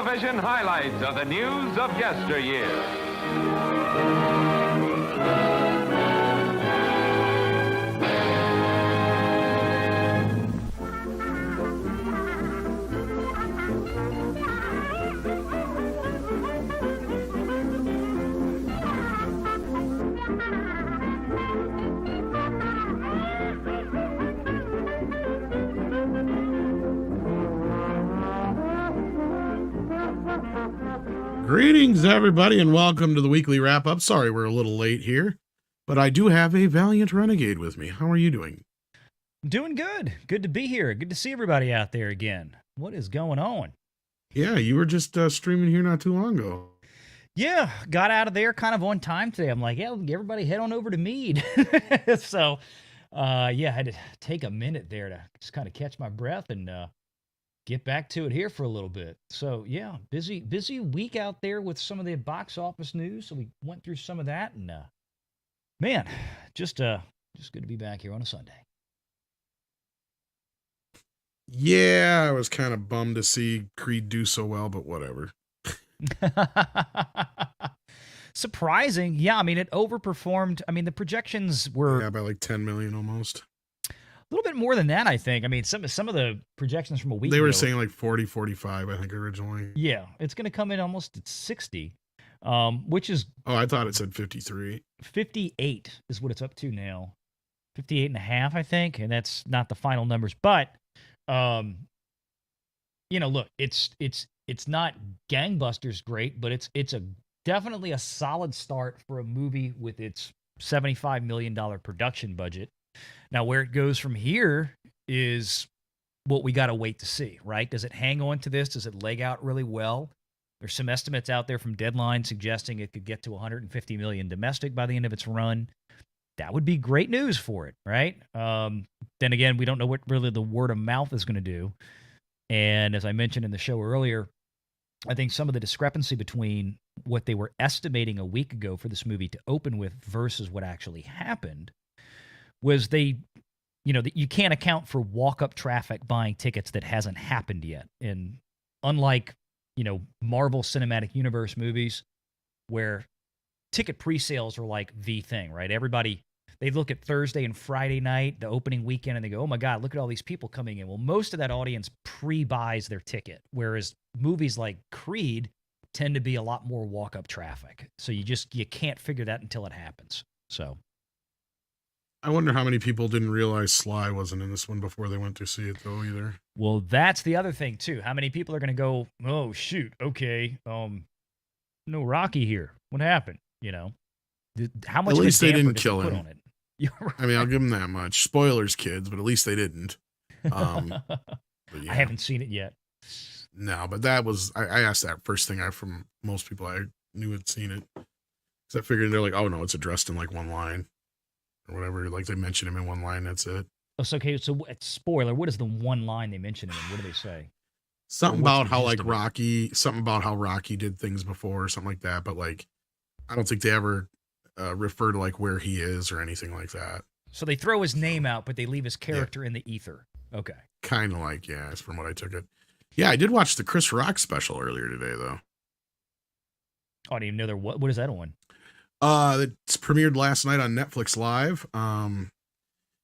television highlights of the news of yesteryear. Greetings, everybody, and welcome to the weekly wrap-up. Sorry we're a little late here, but I do have a valiant renegade with me. How are you doing? Doing good. Good to be here. Good to see everybody out there again. What is going on? Yeah, you were just streaming here not too long ago. Yeah, got out of there kind of on time today. I'm like, yeah, everybody head on over to Mead. So, yeah, I had to take a minute there to just kind of catch my breath and get back to it here for a little bit. So, yeah, busy week out there with some of the box office news. So we went through some of that, and man, just good to be back here on a Sunday. Yeah, I was kind of bummed to see Creed do so well, but whatever. Surprising. Yeah, I mean, it overperformed. I mean, the projections were by like 10 million almost. A little bit more than that, I think. I mean, some of the projections from a week ago. They were saying like 40, 45, I think, originally. Yeah, it's going to come in almost at 60, which is... Oh, I thought it said 53. 58 is what it's up to now. 58 and a half, I think, and that's not the final numbers. But, you know, look, it's not gangbusters great, but it's definitely a solid start for a movie with its $75 million production budget. Now, where it goes from here is what we got to wait to see, right? Does it hang on to this? Does it leg out really well? There's some estimates out there from Deadline suggesting it could get to 150 million domestic by the end of its run. That would be great news for it, right? Then again, we don't know what really the word of mouth is going to do. And as I mentioned in the show earlier, I think some of the discrepancy between what they were estimating a week ago for this movie to open with versus what actually happened was you know, that you can't account for walk-up traffic buying tickets that hasn't happened yet. And unlike, you know, Marvel Cinematic Universe movies where ticket pre-sales are like the thing, right? Everybody, they look at Thursday and Friday night, the opening weekend, and they go, oh my God, look at all these people coming in. Well, most of that audience pre-buys their ticket, whereas movies like Creed tend to be a lot more walk-up traffic. So you can't figure that until it happens. So I wonder how many people didn't realize Sly wasn't in this one before they went to see it, though, either. Well, that's the other thing, too. How many people are going to go, oh, shoot, okay, no Rocky here. What happened? You know? How much at least they didn't does kill it put him. On it? Right. I mean, I'll give them that much. Spoilers, kids, but at least they didn't. Yeah. I haven't seen it yet. No, but that was, I asked that first thing from most people I knew had seen it. Because I figured they're like, oh, no, it's addressed in like one line. Or whatever, like they mention him in one line, that's it. Oh, so, okay, so spoiler, what is the one line they mention him in? What do they say? Something about how like Rocky, something about how Rocky did things before or something like that, but like I don't think they ever refer to like where he is or anything like that. So they throw his name out, but they leave his character in the ether. Okay. Kind of like, yeah, that's from what I took it. Yeah, I did watch the Chris Rock special earlier today, though. Oh, I didn't even know there. What is that on? It's premiered last night on Netflix Live.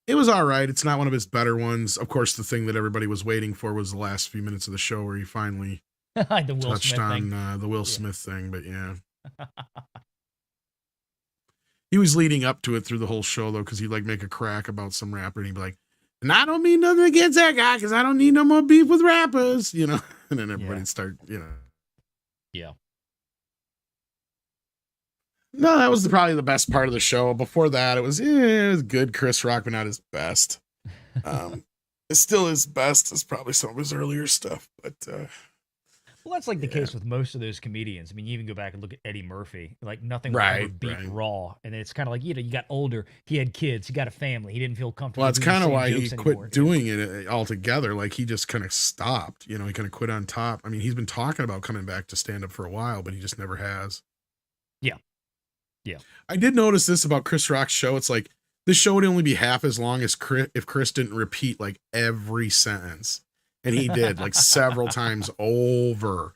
It was all right. It's not one of his better ones. Of course, the thing that everybody was waiting for was the last few minutes of the show where he finally touched on the Will Smith thing. But yeah, he was leading up to it through the whole show though, because he'd like make a crack about some rapper and he'd be like, "And I don't mean nothing against that guy because I don't need no more beef with rappers," you know. And then everybody'd start, you know. Yeah. No, that was probably the best part of the show. Before that, it was good. Chris Rock, but not his best. It's still his best. It's probably some of his earlier stuff, but well, that's like the case with most of those comedians. I mean, you even go back and look at Eddie Murphy. Like nothing will ever beat Raw, and then it's kind of like you got older, he had kids, he got a family, he didn't feel comfortable. Well, that's kind of why he quit doing it altogether. Like he just kind of stopped. You know, he kind of quit on top. I mean, he's been talking about coming back to stand up for a while, but he just never has. Yeah. Yeah. I did notice this about Chris Rock's show. It's like this show would only be half as long as if Chris didn't repeat like every sentence. And he did like several times over.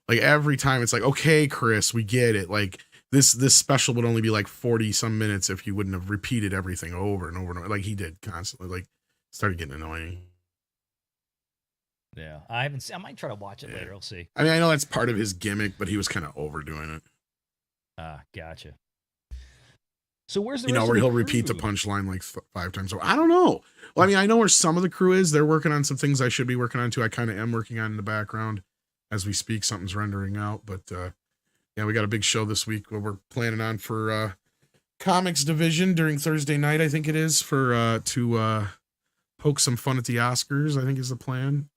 Like every time it's like, okay, Chris, we get it. Like this special would only be like 40 some minutes if you wouldn't have repeated everything over and over and over like he did constantly. Like started getting annoying. Yeah, I haven't seen. I might try to watch it later. I'll see. I mean, I know that's part of his gimmick, but he was kind of overdoing it. Gotcha. So where's the you rest know where of the he'll repeat the crew? punchline like 5 times over. I don't know. Well, I mean, I know where some of the crew is. They're working on some things I should be working on too. I kind of am working on in the background as we speak. Something's rendering out, but yeah, we got a big show this week where we're planning on for comics division during Thursday night. I think it is for to poke some fun at the Oscars. I think is the plan.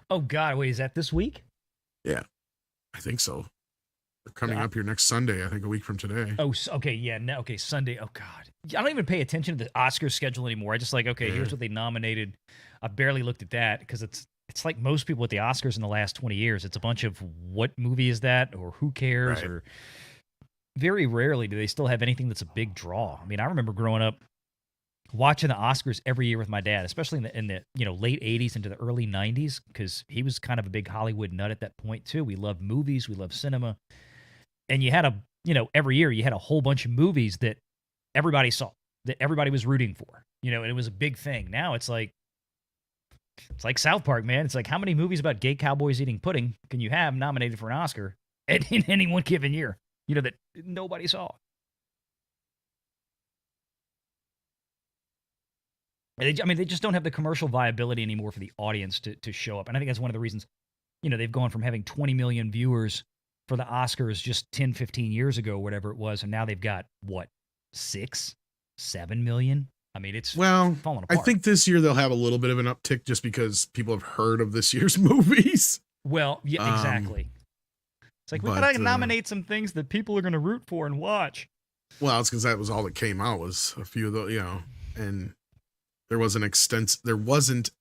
Oh God, wait, is that this week? Yeah, I think so. They're coming up here next Sunday. I think a week from today. Oh, okay, yeah, no, okay, Sunday. Oh God, I don't even pay attention to the Oscar schedule anymore. I just like, okay, here's what they nominated. I barely looked at that because it's like most people at the Oscars in the last 20 years. It's a bunch of what movie is that or who cares or very rarely do they still have anything that's a big draw. I mean, I remember growing up watching the Oscars every year with my dad, especially in the late 80s into the early 90s because he was kind of a big Hollywood nut at that point too. We loved movies, we loved cinema. And you had every year you had a whole bunch of movies that everybody saw, that everybody was rooting for, and it was a big thing. Now it's like South Park, man. It's like, how many movies about gay cowboys eating pudding can you have nominated for an Oscar in any one given year, that nobody saw? They just don't have the commercial viability anymore for the audience to show up. And I think that's one of the reasons, they've gone from having 20 million viewers for the Oscars just 10, 15 years ago, whatever it was. And now they've got, 6, 7 million? I mean, it's falling apart. I think this year they'll have a little bit of an uptick just because people have heard of this year's movies. Well, yeah, exactly. It's like, we gotta nominate some things that people are going to root for and watch. Well, it's because that was all that came out was a few of those, and there wasn't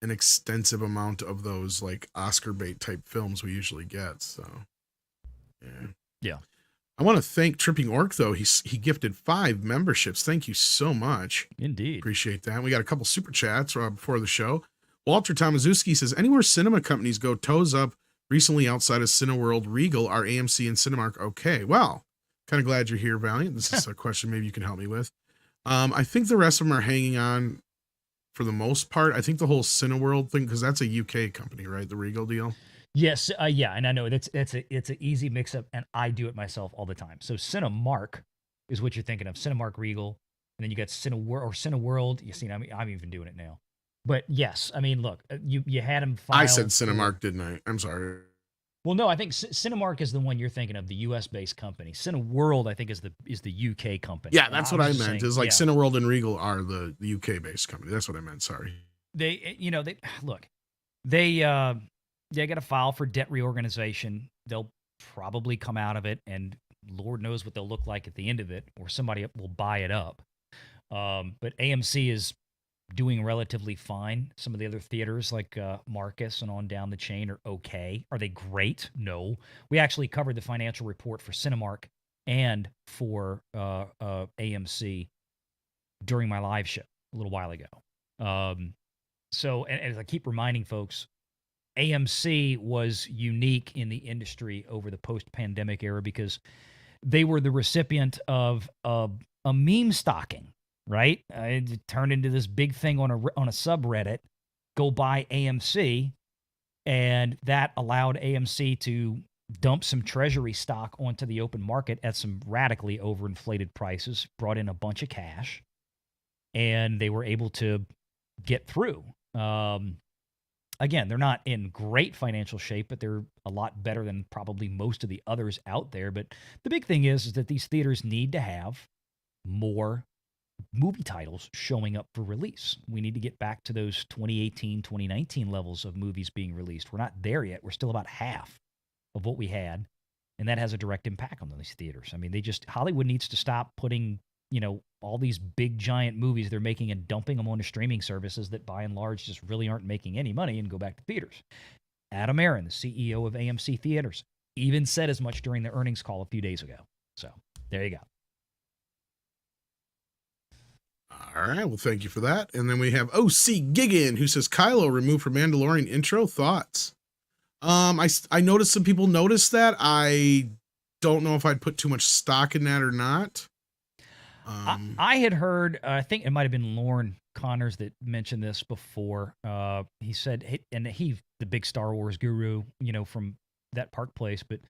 an extensive amount of those like Oscar bait type films we usually get. So, yeah. I want to thank Tripping Orc though. He gifted 5 memberships. Thank you so much. Indeed, appreciate that. We got a couple super chats before the show. Walter Tomaszewski says, anywhere cinema companies go toes up recently outside of Cineworld, Regal, are AMC and Cinemark okay? Well, kind of glad you're here, Valiant. This is a question maybe you can help me with. I think the rest of them are hanging on for the most part. I think the whole Cineworld thing, because that's a UK company, right? The Regal deal. Yes, yeah, and I know it's an easy mix-up, and I do it myself all the time. So Cinemark is what you're thinking of, Cinemark Regal, and then you got Cineworld. You see, I'm even doing it now. But yes, I mean, look, you had them file. I said Cinemark, didn't I? I'm sorry. Well, no, I think Cinemark is the one you're thinking of, the U.S.-based company. Cineworld, I think, is the U.K. company. Yeah, that's what I meant. Is like Cineworld and Regal are the UK-based company. That's what I meant. Sorry. They got to file for debt reorganization. They'll probably come out of it, and Lord knows what they'll look like at the end of it, or somebody will buy it up. But AMC is doing relatively fine. Some of the other theaters like Marcus and on down the chain are okay. Are they great? No. We actually covered the financial report for Cinemark and for AMC during my live show a little while ago. So, and as I keep reminding folks, AMC was unique in the industry over the post-pandemic era because they were the recipient of a meme stocking. Right? It turned into this big thing on a subreddit. Go buy AMC, and that allowed AMC to dump some treasury stock onto the open market at some radically overinflated prices, brought in a bunch of cash, and they were able to get through. Again, they're not in great financial shape, but they're a lot better than probably most of the others out there. But the big thing is that these theaters need to have more movie titles showing up for release. We need to get back to those 2018, 2019 levels of movies being released. We're not there yet. We're still about half of what we had, and that has a direct impact on these theaters. I mean, Hollywood needs to stop putting, all these big giant movies they're making and dumping them onto streaming services that by and large just really aren't making any money and go back to theaters. Adam Aron, the CEO of AMC Theaters, even said as much during the earnings call a few days ago. So there you go. All right, well, thank you for that. And then we have OC Giggin, who says, Kylo removed from Mandalorian intro. Thoughts? I noticed some people noticed that. I don't know if I'd put too much stock in that or not. I had heard, I think it might have been Lorne Connors that mentioned this before. He said, and he's the big Star Wars guru, from that Park Place, but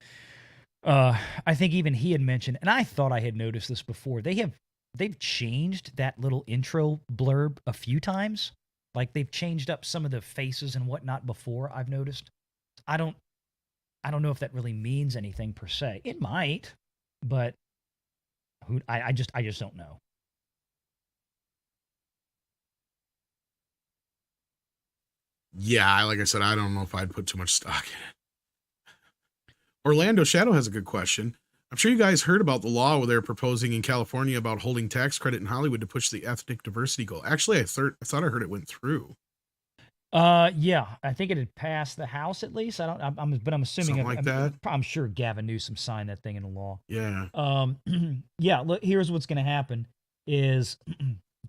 I think even he had mentioned, and I thought I had noticed this before. They've changed that little intro blurb a few times. Like they've changed up some of the faces and whatnot before. I've noticed. I don't know if that really means anything per se. It might, but I just don't know. Yeah, like I said, I don't know if I'd put too much stock in it. Orlando Shadow has a good question. I'm sure you guys heard about the law where they're proposing in California about holding tax credit in Hollywood to push the ethnic diversity goal. Actually, I thought I heard it went through. Yeah, I think it had passed the House at least. But I'm assuming Something like that. I'm sure Gavin Newsom signed that thing into law. Yeah. Yeah. Look, here's what's going to happen: is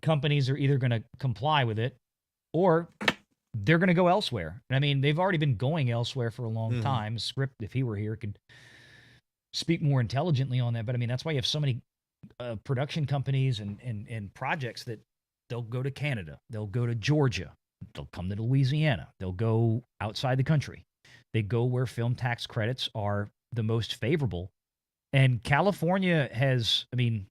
companies are either going to comply with it, or they're going to go elsewhere. I mean, they've already been going elsewhere for a long time. Script, if he were here, could speak more intelligently on that. But I mean, that's why you have so many production companies and projects that they'll go to Canada, they'll go to Georgia. They'll come to Louisiana. They'll go outside the country. They go where film tax credits are the most favorable. And California has, I mean,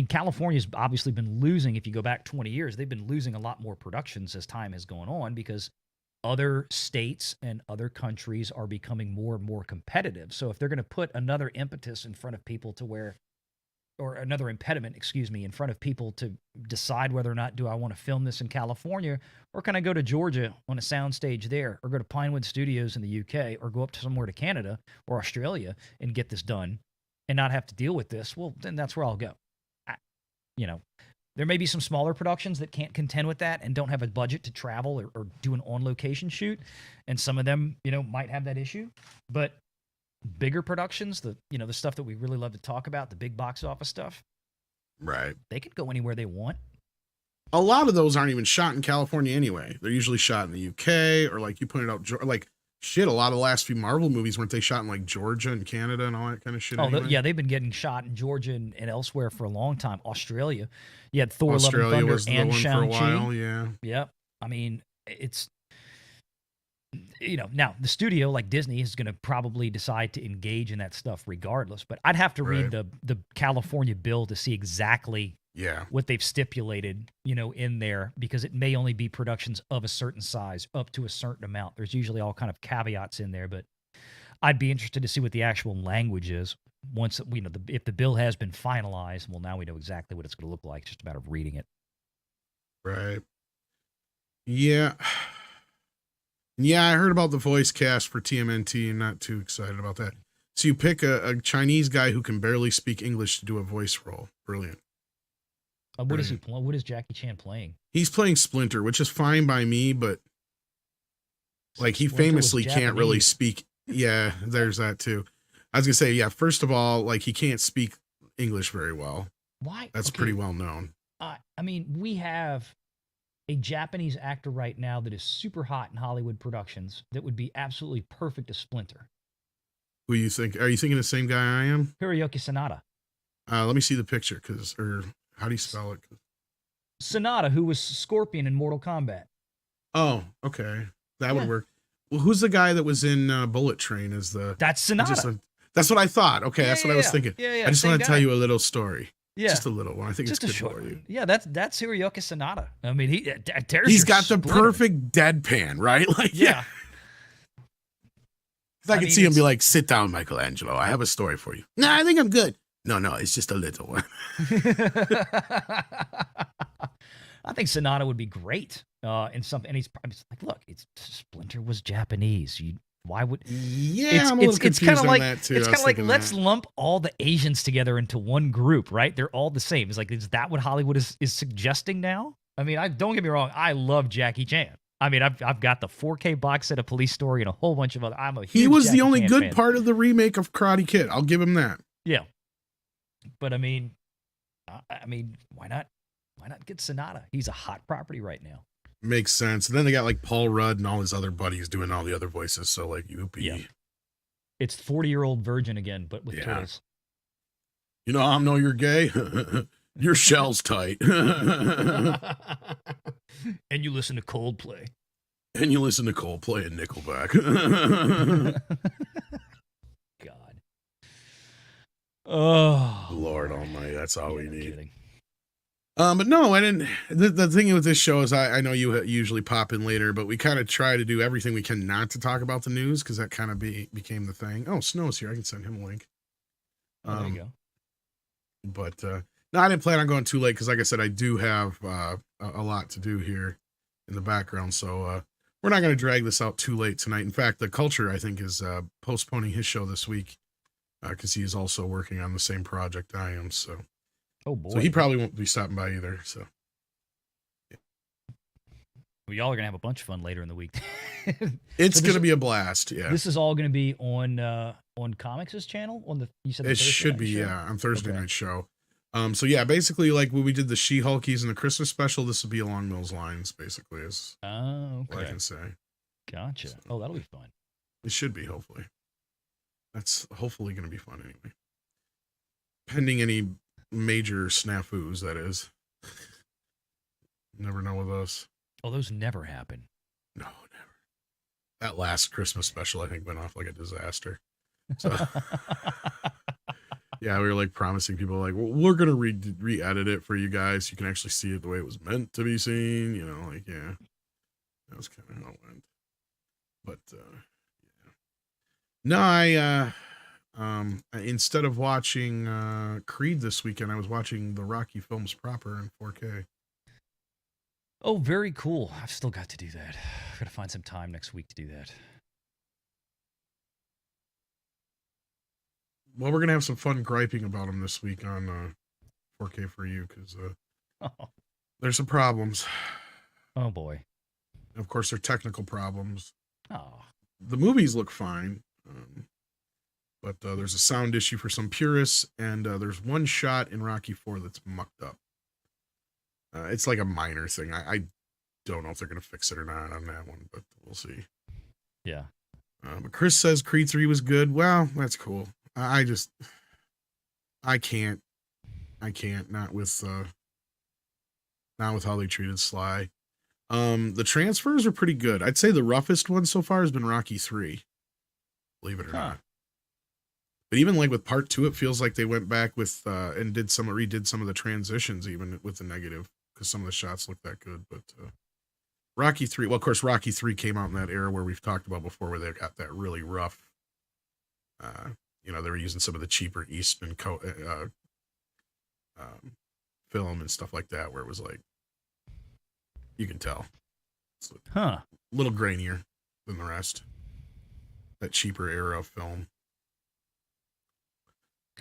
California's obviously been losing. If you go back 20 years, they've been losing a lot more productions as time has gone on because other states and other countries are becoming more and more competitive. So if they're going to put another impetus in front of people or another impediment, in front of people to decide whether or not do I want to film this in California, or can I go to Georgia on a soundstage there, or go to Pinewood Studios in the UK, or go up to somewhere to Canada or Australia and get this done and not have to deal with this, well, then that's where I'll go. There may be some smaller productions that can't contend with that and don't have a budget to travel or do an on-location shoot, and some of them, might have that issue, but bigger productions, the stuff that we really love to talk about, the big box office stuff, right? They could go anywhere they want. A lot of those aren't even shot in California anyway. They're usually shot in the UK, or like you pointed out, like shit. A lot of the last few Marvel movies, weren't they shot in like Georgia and Canada and all that kind of shit? Oh, anyway? Yeah, they've been getting shot in Georgia and elsewhere for a long time. Australia, you had Thor: Love and Australia Thunder was the and one Shang-Chi. for a while, yeah. Yep. I mean, it's now the studio like Disney is going to probably decide to engage in that stuff regardless, but I'd have to read the California bill to see exactly what they've stipulated, in there, because it may only be productions of a certain size up to a certain amount. There's usually all kind of caveats in there, but I'd be interested to see what the actual language is once if the bill has been finalized. Well, now we know exactly what it's going to look like. It's just a matter of reading it. Right. Yeah. Yeah, I heard about the voice cast for TMNT and not too excited about that. So you pick a Chinese guy who can barely speak English to do a voice role. Brilliant. What is he? What is Jackie Chan playing? He's playing Splinter, which is fine by me, but like he famously can't really speak. Yeah, there's that too. I was gonna say, yeah. First of all, like he can't speak English very well. Why? That's pretty well known. I mean, we have a Japanese actor right now that is super hot in Hollywood productions that would be absolutely perfect as Splinter. Who you think? Are you thinking the same guy I am? Hiroyuki Sanada. Let me see the picture, or how do you spell it? Sanada, who was Scorpion in Mortal Kombat. Oh, okay, that would work. Well, who's the guy that was in Bullet Train? That's Sanada. That's what I thought. Okay, that's what I was thinking. Yeah, I just want to tell you a little story. Yeah, just a little one. I think just it's good a short for you. Yeah, that's Hiroyuki Sanada. I mean, he's got the perfect deadpan, right? Like, yeah. I could see him be like, "Sit down, Michelangelo. I have a story for you." No, I think I'm good. No, it's just a little one. I think Sanada would be great in something. And he's like, look, Splinter was Japanese. Why would? Yeah, it's kind of like that too. It's kind of like let's lump all the Asians together into one group, right? They're all the same. It's like, is that what Hollywood is suggesting now? I mean, don't get me wrong. I love Jackie Chan. I mean, I've got the 4K box set of Police Story and a whole bunch of other. I'm a huge He was Jackie the only Chan good fan. part of the remake of Karate Kid. I'll give him that. Yeah, but I mean, why not? Why not get Sanada? He's a hot property right now. Makes sense. And then they got like Paul Rudd and all his other buddies doing all the other voices. So like, youpie. Yeah. It's 40-year-old virgin again, but with turtles. You know, I know you're gay. Your shell's tight. And you listen to Coldplay. And Nickelback. God. Oh. Lord almighty, that's all we need. Kidding. But no, I didn't. The thing with this show is I know you usually pop in later, but we kind of try to do everything we can not to talk about the news because that kind of became the thing. Oh, Snow's here. I can send him a link. There you go. But no, I didn't plan on going too late because, like I said, I do have a lot to do here in the background. So we're not going to drag this out too late tonight. In fact, the Culture, I think, is postponing his show this week because he is also working on the same project I am. So. Oh boy! So he probably won't be stopping by either. So, well, y'all are gonna have a bunch of fun later in the week. It's gonna be a blast. Yeah, this is all gonna be on Comics' channel on the. You said the it Thursday should night be show? on Thursday night show. So yeah, basically like when we did the She-Hulkies and the Christmas special, this will be along those lines. Basically, is what I can say. Gotcha. So, Oh, that'll be fun. It should be hopefully. That's hopefully gonna be fun anyway. Pending any major snafus, that is. Never know with us. Oh, those never happen. No, never. That last Christmas special, I think, went off like a disaster. So, yeah, we were like promising people, like, well, we're gonna re-edit it for you guys. So you can actually see it the way it was meant to be seen. You know, like, yeah, that was kind of how it went. But yeah, no, instead of watching Creed this weekend, I was watching the Rocky films proper in 4K. Oh, very cool. I've still got to do that. I've got to find some time next week to do that. Well, we're gonna have some fun griping about them this week on 4K for you because there's some problems. Oh boy. Of course, they're technical problems. Oh. The movies look fine. But there's a sound issue for some purists, and there's one shot in Rocky 4 that's mucked up. It's like a minor thing. I don't know if they're going to fix it or not on that one, but we'll see. Yeah. But Chris says Creed 3 was good. Well, that's cool. I can't. Not with how they treated Sly. The transfers are pretty good. I'd say the roughest one so far has been Rocky 3. Believe it or not. But even like with part 2, it feels like they went back with and redid some of the transitions, even with the negative, because some of the shots look that good. But Rocky 3, well, of course, Rocky 3 came out in that era where we've talked about before, where they got that really rough. They were using some of the cheaper Eastman film and stuff like that, where it was like, you can tell, it's a little grainier than the rest. That cheaper era of film.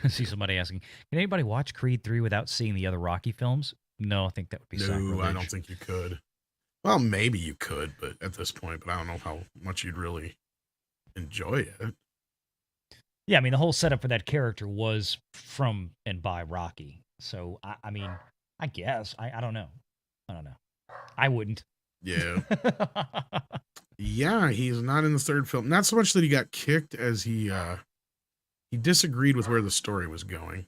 I see somebody asking, can anybody watch Creed 3 without seeing the other Rocky films? No, I think that would be sacrilege. No, I don't think you could. Well, maybe you could, but at this point, I don't know how much you'd really enjoy it. Yeah, I mean, the whole setup for that character was from and by Rocky. So, I mean, I guess. I don't know. I wouldn't. Yeah. Yeah, he's not in the third film. Not so much that he got kicked as he disagreed with where the story was going.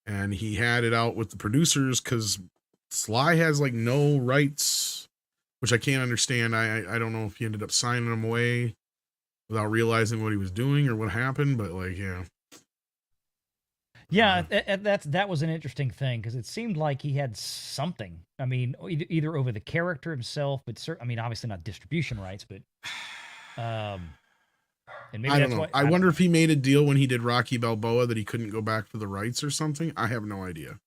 And he had it out with the producers because Sly has like no rights, which I can't understand. I don't know if he ended up signing them away without realizing what he was doing or what happened, but like, yeah. Yeah, that was an interesting thing because it seemed like he had something. I mean, either over the character himself, but obviously not distribution rights, but and maybe I don't know. I wonder if he made a deal when he did Rocky Balboa that he couldn't go back for the rights or something. I have no idea.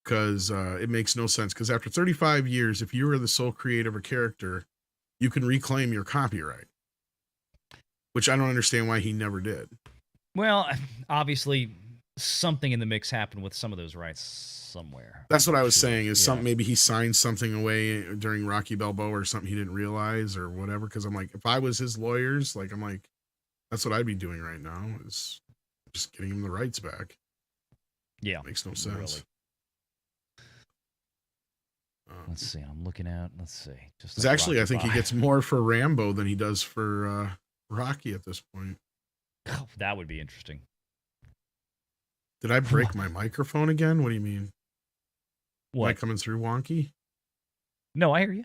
Because it makes no sense. Because after 35 years, if you were the sole creator of a character, you can reclaim your copyright. Which I don't understand why he never did. Well, obviously, something in the mix happened with some of those rights somewhere. That's what I was saying. Is something maybe he signed something away during Rocky Balboa or something he didn't realize or whatever. Because I'm like, if I was his lawyers, like I'm like, that's what I'd be doing right now is just getting him the rights back. Yeah, makes no sense. Really. Let's see. I'm looking at. Let's see. Just 'Cause like actually, I Rocky think he Five. gets more for Rambo than he does for Rocky at this point. That would be interesting. Did I break my microphone again? What do you mean? Am I What? coming through wonky? No, I hear you.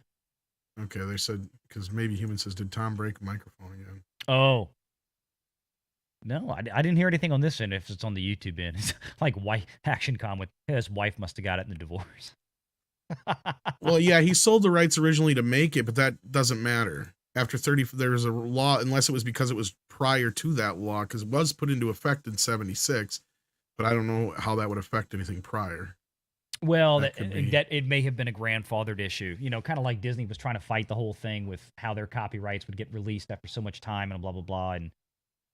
Okay, they said, because maybe Human says, did Tom break the microphone again? Oh. No, I didn't hear anything on this end. If it's on the YouTube end, it's like Action Com with his wife must have got it in the divorce. Well, yeah, he sold the rights originally to make it, but that doesn't matter. After 30, there was a law, unless it was because it was prior to that law, because it was put into effect in 76, but I don't know how that would affect anything prior. Well, That that, could be. that it may have been a grandfathered issue. You know, kind of like Disney was trying to fight the whole thing with how their copyrights would get released after so much time and blah blah blah, and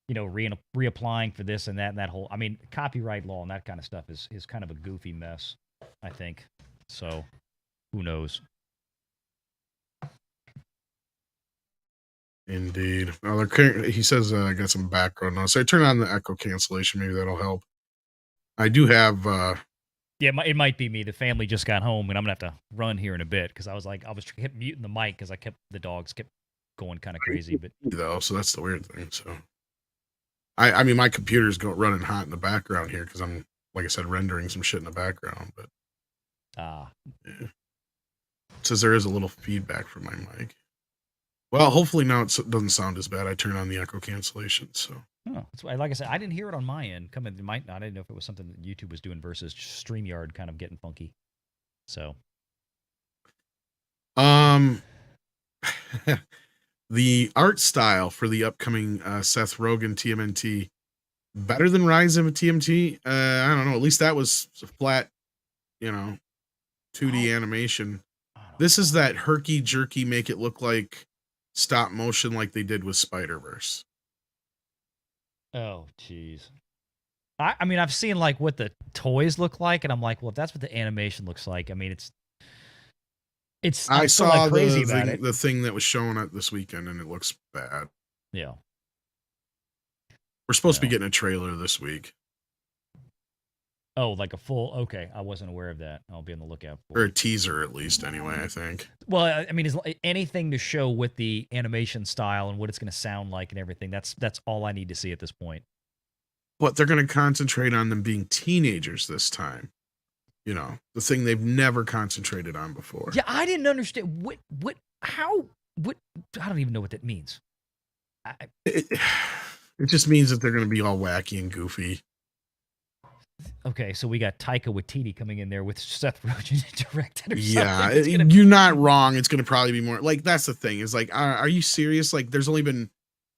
you know, reapplying for this and that whole. I mean, copyright law and that kind of stuff is kind of a goofy mess, I think. So, who knows? Indeed. Well, he says I got some background noise. So I turn on the echo cancellation. Maybe that'll help. I do have. Yeah, it might be me. The family just got home, and I'm gonna have to run here in a bit because I was kept muting the mic because the dogs kept going kind of crazy. But though, so that's the weird thing. So, I mean, my computer's running hot in the background here because I'm, like I said, rendering some shit in the background. But yeah. It says there is a little feedback from my mic. Well, hopefully now it doesn't sound as bad. I turn on the echo cancellation. So, like I said, I didn't hear it on my end. I didn't know if it was something that YouTube was doing versus StreamYard kind of getting funky. So, the art style for the upcoming Seth Rogen TMNT better than Rise of TMT. I don't know. At least that was a flat, 2D animation. This is that herky jerky, make it look like stop motion, like they did with Spider-Verse. Oh, jeez. I mean, I've seen like what the toys look like, and I'm like, well, if that's what the animation looks like, I mean, it's. I saw crazy about it. The thing that was shown at this weekend, and it looks bad. Yeah. We're supposed to be getting a trailer this week. Oh, like a full. Okay, I wasn't aware of that. I'll be on the lookout for. Or a teaser, at least. Anyway, I think. Well, I mean, anything to show what the animation style and what it's going to sound like and everything. That's all I need to see at this point. But they're going to concentrate on them being teenagers this time. The thing they've never concentrated on before. Yeah, I didn't understand I don't even know what that means. It just means that they're going to be all wacky and goofy. Okay, so we got Taika Waititi coming in there with Seth Rogen directed or yeah, something. You're not wrong. It's going to probably be more like, that's the thing is like, are you serious? Like, there's only been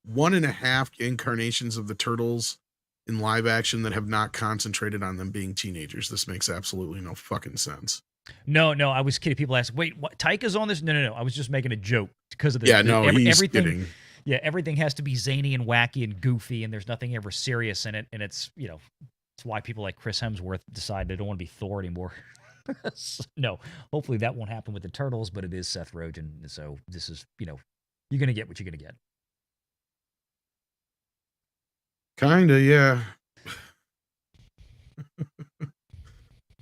1.5 incarnations of the Turtles in live action that have not concentrated on them being teenagers. This makes absolutely no fucking sense. No, I was kidding. People ask, wait, what? Taika's on this? No. I was just making a joke because of the. Yeah, no, he's everything. kidding. Yeah, everything has to be zany and wacky and goofy, and there's nothing ever serious in it. And it's it's why people like Chris Hemsworth decide they don't want to be Thor anymore. No, hopefully that won't happen with the Turtles, but it is Seth Rogen, so this is you're gonna get what you're gonna get. Kinda, yeah.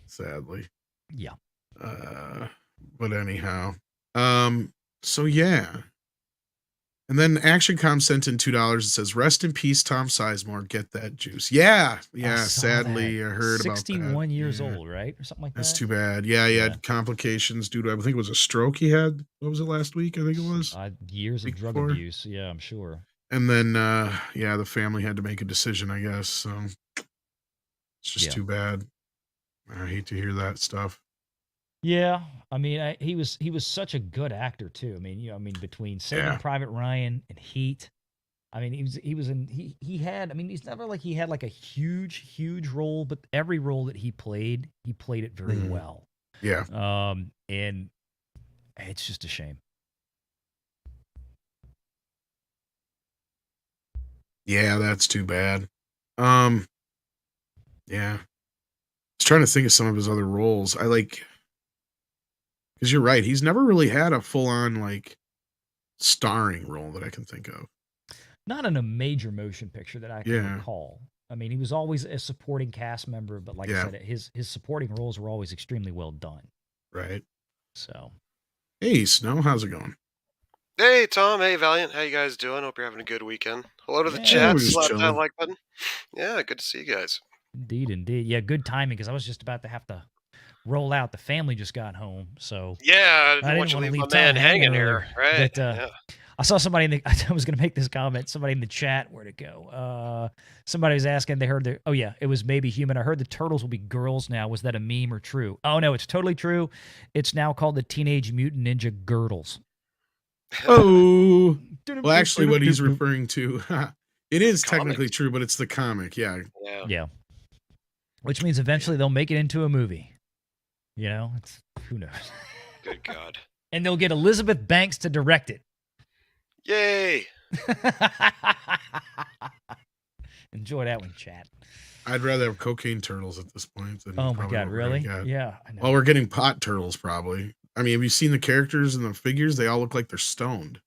Sadly. Yeah. But anyhow. So yeah. And then ActionCom sent in $2. It says, "Rest in peace, Tom Sizemore. Get that juice." Yeah. Sadly, I heard about that. 61 years old, right? Or something like that. That's too bad. Yeah, he had complications due to, I think it was a stroke he had. What was it, last week? I think it was. Years of drug abuse. Yeah, I'm sure. And then, the family had to make a decision, I guess. So it's just too bad. I hate to hear that stuff. Yeah, I mean, he was such a good actor too. I mean, between Saving Private Ryan and Heat, I mean, he had. I mean, he's never like he had like a huge role, but every role that he played it very well. Yeah. And it's just a shame. Yeah, that's too bad. Yeah. I was trying to think of some of his other roles. Because you're right, he's never really had a full-on like starring role that I can think of. Not in a major motion picture that I can recall. I mean, he was always a supporting cast member, but like I said, his supporting roles were always extremely well done. Right. So, Hey, Snow, how's it going? Hey, Tom. Hey, Valiant. How you guys doing? Hope you're having a good weekend. Hello to the yeah, Yeah, chat. we're just Slap that chilling. like button. Yeah, good to see you guys. indeed. Yeah, good timing because I was just about to have to roll out. The family just got home, so Yeah, I I didn't didn't want you to want to leave leave my Tom man hanging earlier. here. Right. But Yeah. I saw somebody in the. I was going to make this comment. Somebody in the chat. Where'd it go? Somebody was asking. They heard the. Oh yeah, it was maybe human. I heard the turtles will be girls now. Was that a meme or true? Oh no, it's totally true. It's now called the Teenage Mutant Ninja Girdles. Oh, well, actually, what he's referring to, it is technically Comics. true, but it's the comic. Yeah. Yeah. Yeah. Which means eventually they'll make it into a movie. You know, it's who knows. Good God. And they'll get Elizabeth Banks to direct it. Yay. Enjoy that one, chat. I'd rather have cocaine turtles at this point than Oh my probably God, what we're gonna really? get. Yeah, I know. Well, we're getting pot turtles probably. I mean, have you seen the characters and the figures? They all look like they're stoned.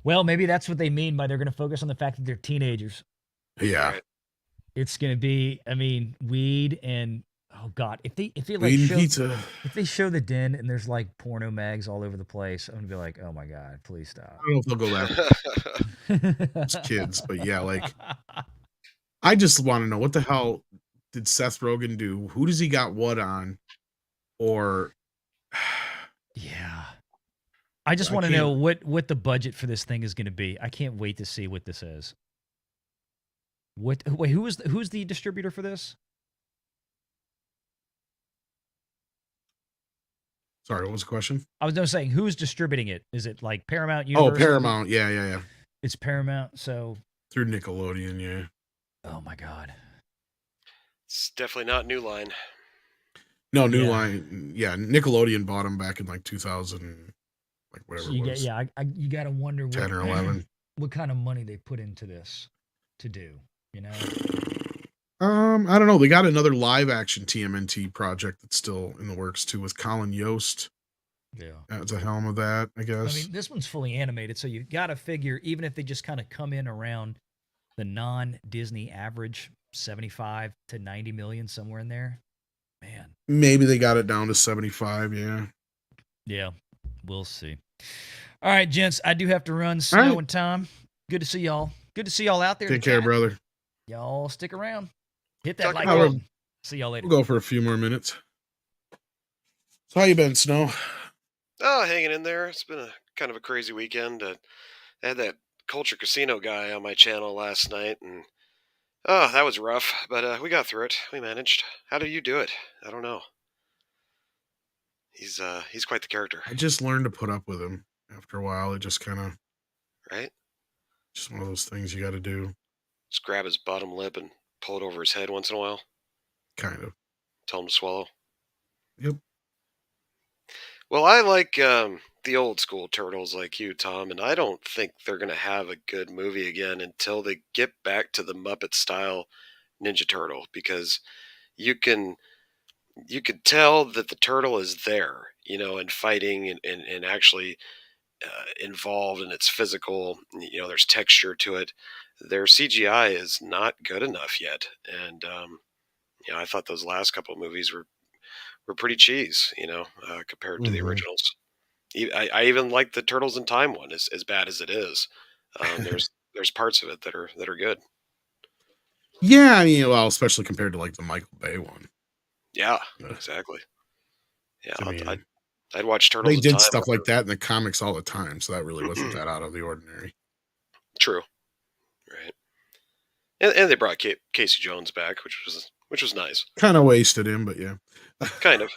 Well, maybe that's what they mean by they're going to focus on the fact that they're teenagers. Yeah. Right. It's going to be, I mean, weed and oh God, if they like Weed and show, pizza. if they show the den and there's like porno mags all over the place, I'm gonna be like, oh my God, please stop. I don't know if they'll go that those kids, but yeah, like I just want to know what the hell did Seth Rogen do? Who does he got what on? Or Yeah. I just I want to know can't- what the budget for this thing is going to be. I can't wait to see what this is. Wait, who's the distributor for this? Sorry, what was the question? I was just saying, who's distributing it? Is it like Paramount Oh, Universal? Paramount. Yeah. It's Paramount. So, Through Nickelodeon, yeah. oh my God. It's definitely not New Line. No, New Yeah. Line. Yeah, Nickelodeon bought them back in like 2000, like whatever So you it was. you got to wonder 10 or 11. what kind of money they put into this to do, you know? I don't know. They got another live action TMNT project that's still in the works too, with Colin Yost Yeah. at the helm of that, I I guess. mean, this one's fully animated, so you got to figure even if they just kind of come in around the non-Disney average, 75 to 90 million, somewhere in there. Man, Maybe they got it down to 75, yeah. yeah, we'll see. All right, gents, I do have to run. Snow right. and Tom, good to see y'all. Good to see y'all out there. in Take the care, chat. brother. Y'all stick around. Hit that Talk like about button. See y'all later. We'll go for a few more minutes. So how you been, Snow? Oh, hanging in there. It's been a kind of a crazy weekend. I had that Culture Casino guy on my channel last night, and oh, that was rough. But we got through it. We managed. How do you do it? I don't know. He's quite the character, I just learned to put up with him after a while. It just kind of, right? just one of those things you got to do, Just grab his bottom lip and pull it over his head once in a while. kind of. Tell him to swallow. Yep. Well, I like the old school Turtles like you, Tom, and I don't think they're going to have a good movie again until they get back to the Muppet style Ninja Turtle, because you can tell that the turtle is there, and fighting and actually involved, and it's physical. There's texture to it. Their CGI is not good enough yet, and I thought those last couple of movies were pretty cheese, compared to the Mhm. originals. I even like the Turtles in Time one, as bad as it is. There's parts of it that are good. Yeah, I mean, well, especially compared to like the Michael Bay one. Yeah, Yeah. exactly. Yeah, I mean, I'd watch Turtles they in did Time. stuff like that in the comics all the time, so that really wasn't that out of the ordinary. True, right? And they brought Casey Jones back, which was nice. Kind of wasted him, but yeah. Kind of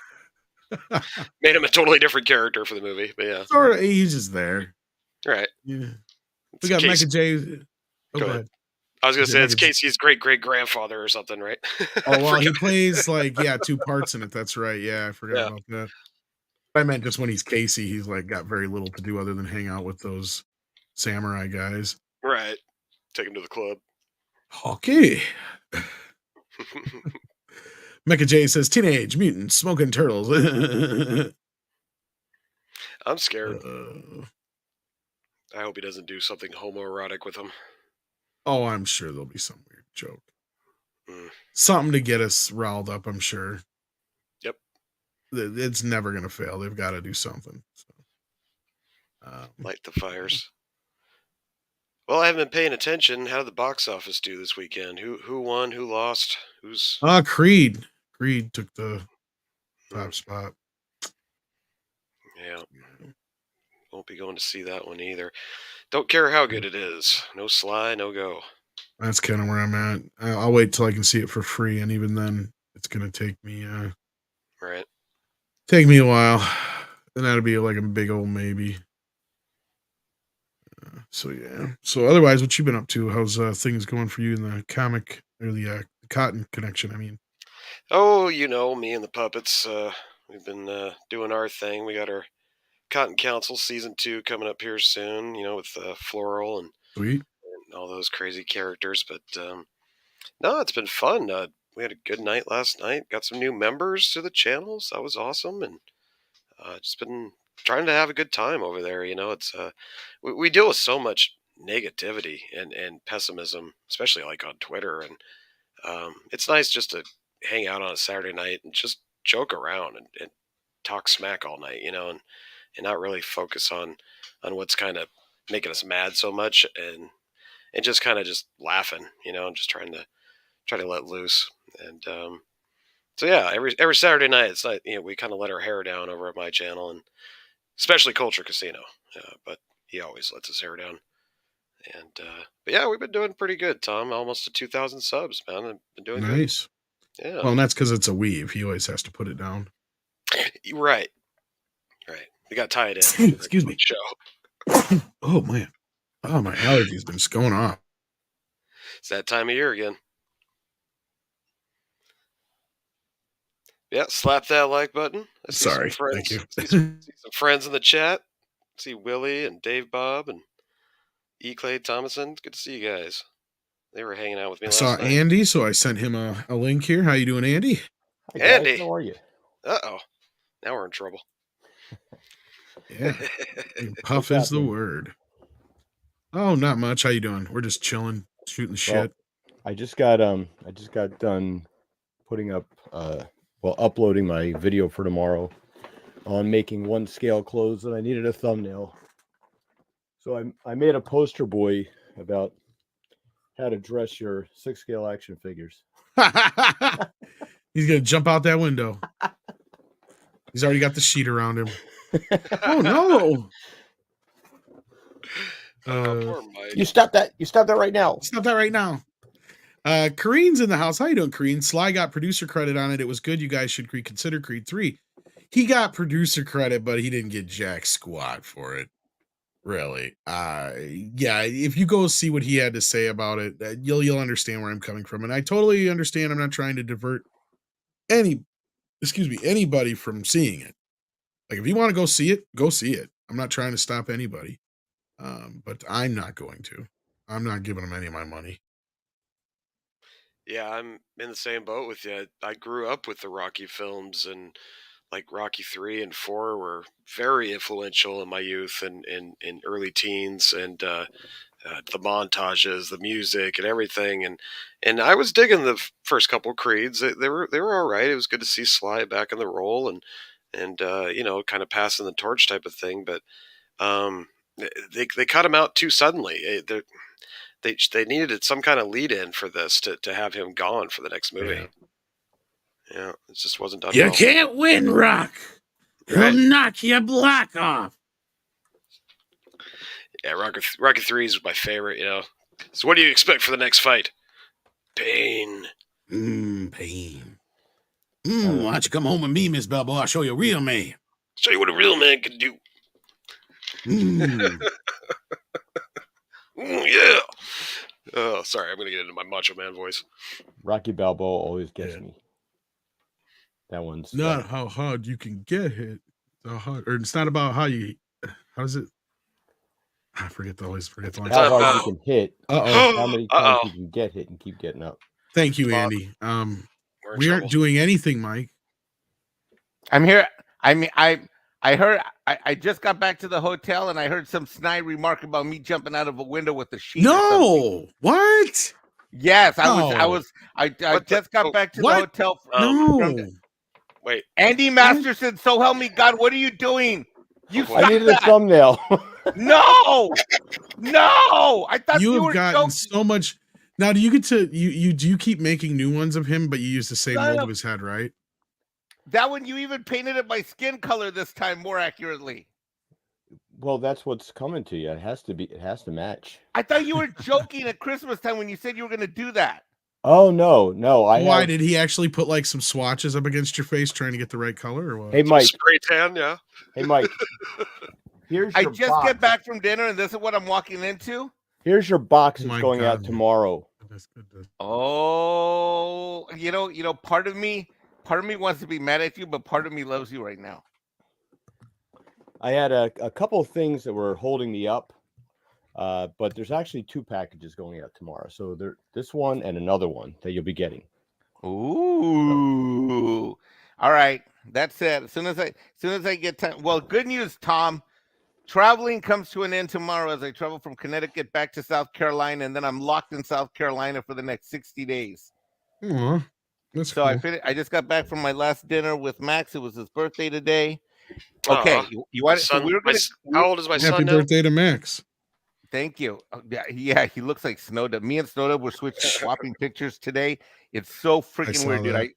made him a totally different character for the movie, but yeah, Sort of, he's just there. right. Yeah. It's We got Casey- Mecha J. Oh, Go go ahead. ahead. I was gonna say it's Mecha- Casey's great grandfather or something, right? Oh, well, he Forgot- plays like, yeah, 2 parts in it. That's right. Yeah, I forgot Yeah. about that. I meant just when he's Casey, he's like got very little to do other than hang out with those samurai guys. right. Take him to the club. Okay. Mecha J says Teenage Mutant Smoking Turtles. I'm scared. Uh, I hope he doesn't do something homoerotic with him. oh, I'm sure there'll be some weird joke. Mm. Something to get us riled up, I'm sure. Yep. it's never going to fail. They've got to do something. So, Light the fires. Well, I haven't been paying attention. How did the box office do this weekend? Who won? Who lost? Who's Creed. Creed took the top spot. Yeah. Won't be going to see that one either. Don't care how good it is. No Sly, no go. That's kind of where I'm at. I'll wait till I can see it for free, and even then, it's gonna take me Right. a while, and that'll be like a big old maybe. So yeah. So otherwise, what you been up to? How's things going for you in the comic or the Cotton connection? I mean, Oh, me and the puppets. We've been doing our thing. We got our Cotton Council season 2 coming up here soon. With Floral and sweet. all those crazy characters. But no, it's been fun. We had a good night last night. Got some new members to the channels. That was awesome, and just been trying to have a good time over there. It's we deal with so much negativity and pessimism, especially like on Twitter, and it's nice just to hang out on a Saturday night and just joke around and talk smack all night, and not really focus on what's kind of making us mad so much, and just kind of just laughing, and just trying to let loose. And so yeah, every Saturday night, it's like, we kind of let our hair down over at my channel, and especially Culture Casino, but he always lets his hair down. And but yeah, we've been doing pretty good, Tom. Almost to 2,000 subs, man. I've been doing Nice. good. Yeah. Well, and that's because it's a weave. He always has to put it down. Right. We got tied in. Excuse me. Show. Oh man. Oh, my allergies been just going off. It's that time of year again. Yeah, slap that like button. I see Sorry. some friends, Thank you. see some friends in the chat. See Willie and Dave Bob and E. Clay Thomason. Good to see you guys. They were hanging out with me I last saw night. Andy, so I sent him a link here. How you doing, Andy? Hi, guys. Andy. How are you? Uh-oh. Now we're in trouble. Yeah. Puff is the word. Oh, not much. How you doing? We're just chilling, shooting the shit. I just got done putting up uploading my video for tomorrow on making one scale clothes, and I needed a thumbnail. So I made a poster boy about how to dress your 6-scale action figures. He's gonna jump out that window. He's already got the sheet around him. Oh no! Poor Mike. You stop that! You stop that right now! Stop that right now. Kareen's in the house. How you doing, Kareen? Sly got producer credit on it. It was good. You guys should reconsider Creed 3. He got producer credit, but he didn't get jack squat for it. Really. Yeah, if you go see what he had to say about it, you'll understand where I'm coming from. And I totally understand. I'm not trying to divert anybody from seeing it. Like, if you want to go see it, go see it. I'm not trying to stop anybody. But I'm not going to. I'm not giving them any of my money. Yeah, I'm in the same boat with you. I grew up with the Rocky films, and like Rocky 3 and 4 were very influential in my youth and in early teens, and the montages, the music, and everything. And I was digging the first couple Creeds. They were all right. It was good to see Sly back in the role and kind of passing the torch type of thing. But they cut him out too suddenly. They needed some kind of lead in for this to have him gone for the next movie. Yeah, it just wasn't done. You well. can't win, Rock. He'll knock your block off. Yeah, Rocky 3 is my favorite. So what do you expect for the next fight? Pain. Pain. Why don't you come home with me, Miss Balboa? I'll show you a real man. Show you what a real man can do. Yeah. Oh, sorry. I'm going to get into my Macho Man voice. Rocky Balboa always gets me. That one's not how hard you can get hit. Or it's not about how you. How is it? I always forget the line. How hard you can hit. How many times you can get hit and keep getting up. Thank you, Andy. We aren't doing anything, Mike. I'm here. I heard. I just got back to the hotel and I heard some snide remark about me jumping out of a window with a sheet. No, what? Yes, I just got back to the hotel. Wait. Andy Masterson, so help me God, what are you doing? You Oh, boy. I suck needed that. a thumbnail. No, I thought You you have were gotten joking. so much. Now, do you get to you do you keep making new ones of him, but you use the same Son mold of- of his head, right? That one you even painted it my skin color this time more accurately. Well, that's what's coming to you. It has to be. It has to match. I thought you were joking at Christmas time when you said you were going to do that. Oh no. Why did he actually put like some swatches up against your face trying to get the right color, or what? Hey Mike. Spray tan, yeah. Hey Mike. Here's I your just box. get back from dinner and this is what I'm walking into. Here's your box Oh that's my going out God. tomorrow. Goodness. Oh, you know, part of me wants to be mad at you, but part of me loves you right now. I had a couple of things that were holding me up, but there's actually 2 packages going out tomorrow. So this one and another one that you'll be getting. Ooh. All right. That's it. As soon as I get time. Well, good news, Tom. Traveling comes to an end tomorrow as I travel from Connecticut back to South Carolina, and then I'm locked in South Carolina for the next 60 days. Aw, that's So cool. I just got back from my last dinner with Max. It was his birthday today. Okay, you want Son, so we were gonna. how old is my Happy son now? birthday to Max. Thank you. Yeah, he looks like Snowda. Me and Snowda were swapping pictures today. It's so freaking saw weird, dude. that.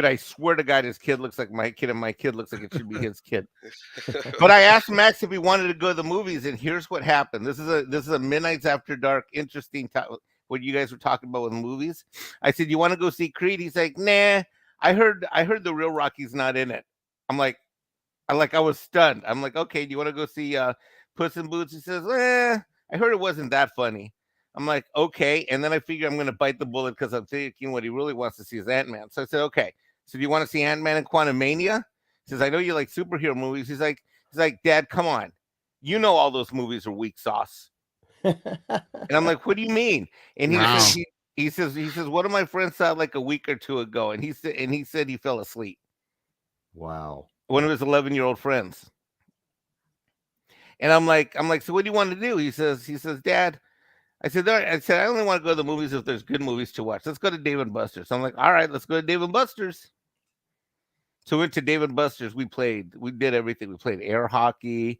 I swear to God, his kid looks like my kid, and my kid looks like it should be his kid. But I asked Max if he wanted to go to the movies, and here's what happened. This is a Midnights After Dark interesting what you guys were talking about with movies. I said, "You want to go see Creed?" He's like, "Nah." I heard the real Rocky's not in it. I was stunned. I'm like, "Okay, do you want to go see Puss in Boots?" He says, I heard it wasn't that funny. I'm like, okay. And then I figure I'm going to bite the bullet because I'm thinking what he really wants to see is Ant-Man. So I said, okay. So do you want to see Ant-Man and Quantumania? He says, I know you like superhero movies. He's like, Dad, come on. You know all those movies are weak sauce. And I'm like, what do you mean? And he says, one of my friends saw like a week or two ago, and he said he fell asleep. Wow. One of his 11-year-old friends. And I'm like, so what do you want to do? He says, Dad, I said, I only want to go to the movies if there's good movies to watch. Let's go to Dave & Buster's. So I'm like, all right, let's go to Dave & Buster's. So we went to Dave & Buster's. We did everything. We played air hockey.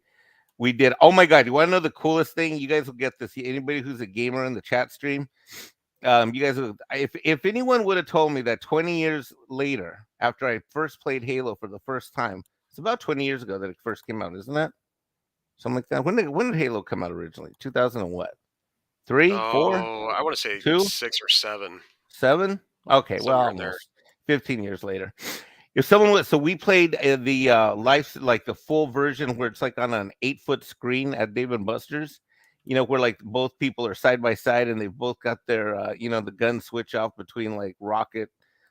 We did, oh my God, you want to know the coolest thing? You guys will get this. Anybody who's a gamer in the chat stream, you guys, if anyone would have told me that 20 years later, after I first played Halo for the first time, it's about 20 years ago that it first came out, isn't that? Something like that. When did Halo come out originally? 2000 and what? 3, 4? Oh, I want to say 2? 6 or 7. 7? Okay, Somewhere well, in there. 15 years later. If someone was, so we played the like the full version where it's like on an 8-foot screen at Dave & Buster's, where like both people are side by side and they've both got their, the gun switch off between like rocket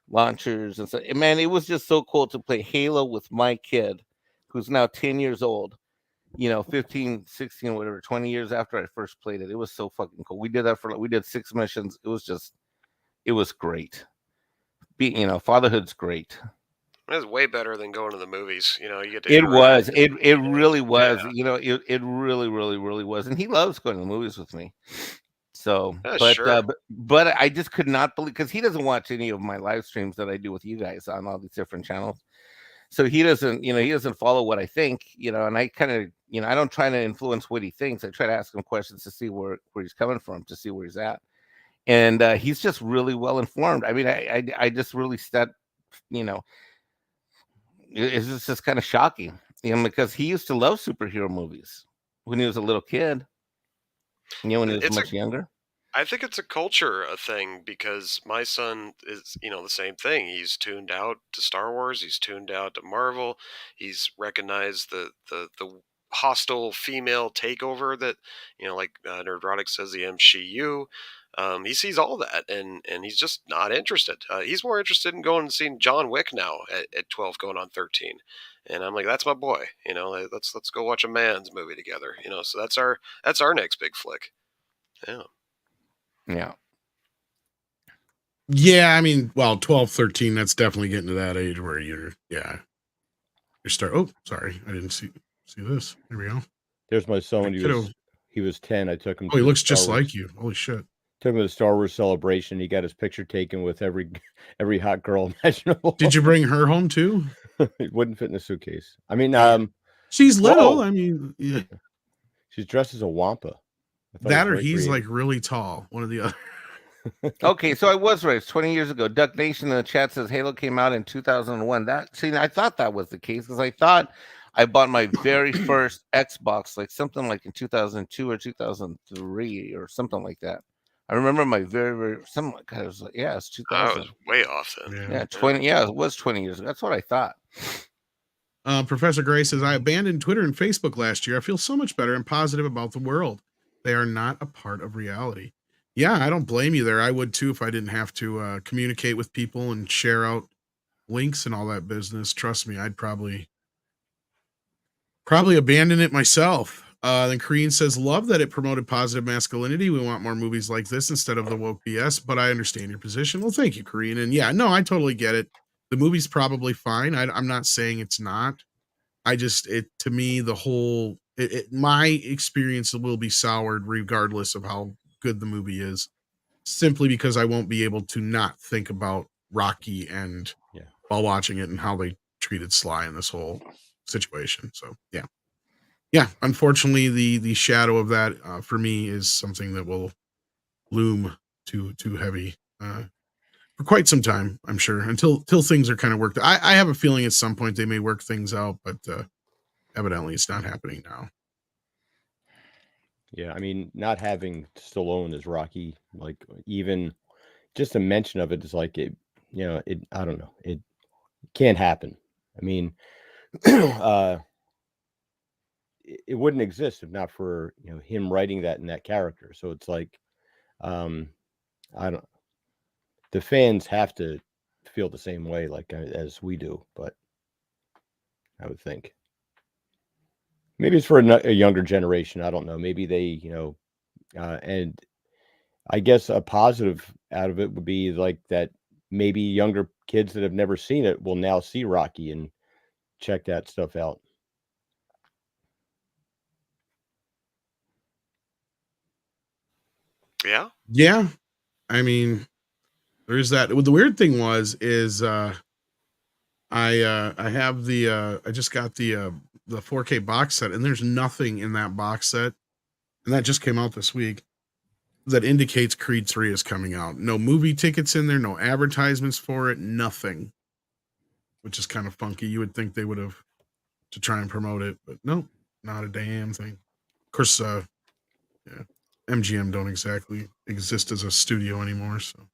launchers and so. Man, it was just so cool to play Halo with my kid, who's now 10 years old. 15, 16, whatever, 20 years after I first played it. It was so fucking cool. We did that we did 6 missions. It was great. Fatherhood's great. It was way better than going to the movies. You get to. It really was. Yeah. It really, really, really was. And he loves going to the movies with me. So, Sure. but I just could not believe, because he doesn't watch any of my live streams that I do with you guys on all these different channels. So he doesn't follow what I think, and I kind of, I don't try to influence what he thinks. I try to ask him questions to see where he's coming from, to see where he's at. And he's just really well informed. I mean, I just really it's just kind of shocking, because he used to love superhero movies when he was a little kid, when he was much younger. I think it's a culture thing, because my son is, the same thing. He's tuned out to Star Wars. He's tuned out to Marvel. He's recognized the hostile female takeover that, like Nerdrotic says, the MCU. He sees all that, and he's just not interested. He's more interested in going and seeing John Wick now at 12, going on 13. And I'm like, that's my boy. Let's go watch a man's movie together. So that's our next big flick. Yeah. Yeah. Yeah, I mean, 12, 13, that's definitely getting to that age where you're oh, sorry, I didn't see this. There we go. There's my son when he was 10. I took him. Oh, he looks just like you. Holy shit. Took him to the Star Wars celebration. He got his picture taken with every hot girl imaginable. Did you bring her home too? It wouldn't fit in a suitcase. I mean, She's little. whoa, I mean, yeah. she's dressed as a Wampa. I thought it That was or very he's like creative. really tall. One of the other. Okay, so I was right. It's 20 years ago. Duck Nation in the chat says Halo came out in 2001. I thought that was the case because I thought I bought my very first Xbox, like something like in 2002 or 2003 or something like that. I remember my very something like it was like, yeah, it's I 2000. was way off then. Yeah. Yeah, 20. Yeah, it was 20 years ago. That's what I thought. Professor Gray says, I abandoned Twitter and Facebook last year. I feel so much better and positive about the world. They are not a part of reality. Yeah, I don't blame you there. I would too if I didn't have to communicate with people and share out links and all that business. Trust me, I'd probably abandon it myself. Then Korean says, love that it promoted positive masculinity. We want more movies like this instead of the woke BS, but I understand your position. Well, thank you, Korean. And yeah, no, I totally get it. The movie's probably fine. I'm not saying it's not. To me, the whole, my experience will be soured regardless of how good the movie is, simply because I won't be able to not think about Rocky and while watching it and how they treated Sly in this whole situation. So yeah, unfortunately, the shadow of that for me is something that will loom too heavy for quite some time, I'm sure, until things are kind of worked. I have a feeling at some point they may work things out, but evidently it's not happening now. Yeah, I mean, not having Stallone as Rocky, like even just a mention of it is like it, I don't know, it can't happen. I mean, it wouldn't exist if not for him writing that in that character. So it's like, I don't. The fans have to feel the same way, like as we do, but I would think maybe it's for a younger generation. I don't know. Maybe they, and I guess a positive out of it would be like that. Maybe younger kids that have never seen it will now see Rocky and check that stuff out. Yeah. Yeah, I mean, there's that. Well, the weird thing is I have I just got the 4K box set, and there's nothing in that box set, and that just came out this week, that indicates Creed 3 is coming out. No movie tickets in there, no advertisements for it, nothing. Which is kind of funky. You would think they would have to try and promote it, but no, not a damn thing. Of course, MGM don't exactly exist as a studio anymore, so.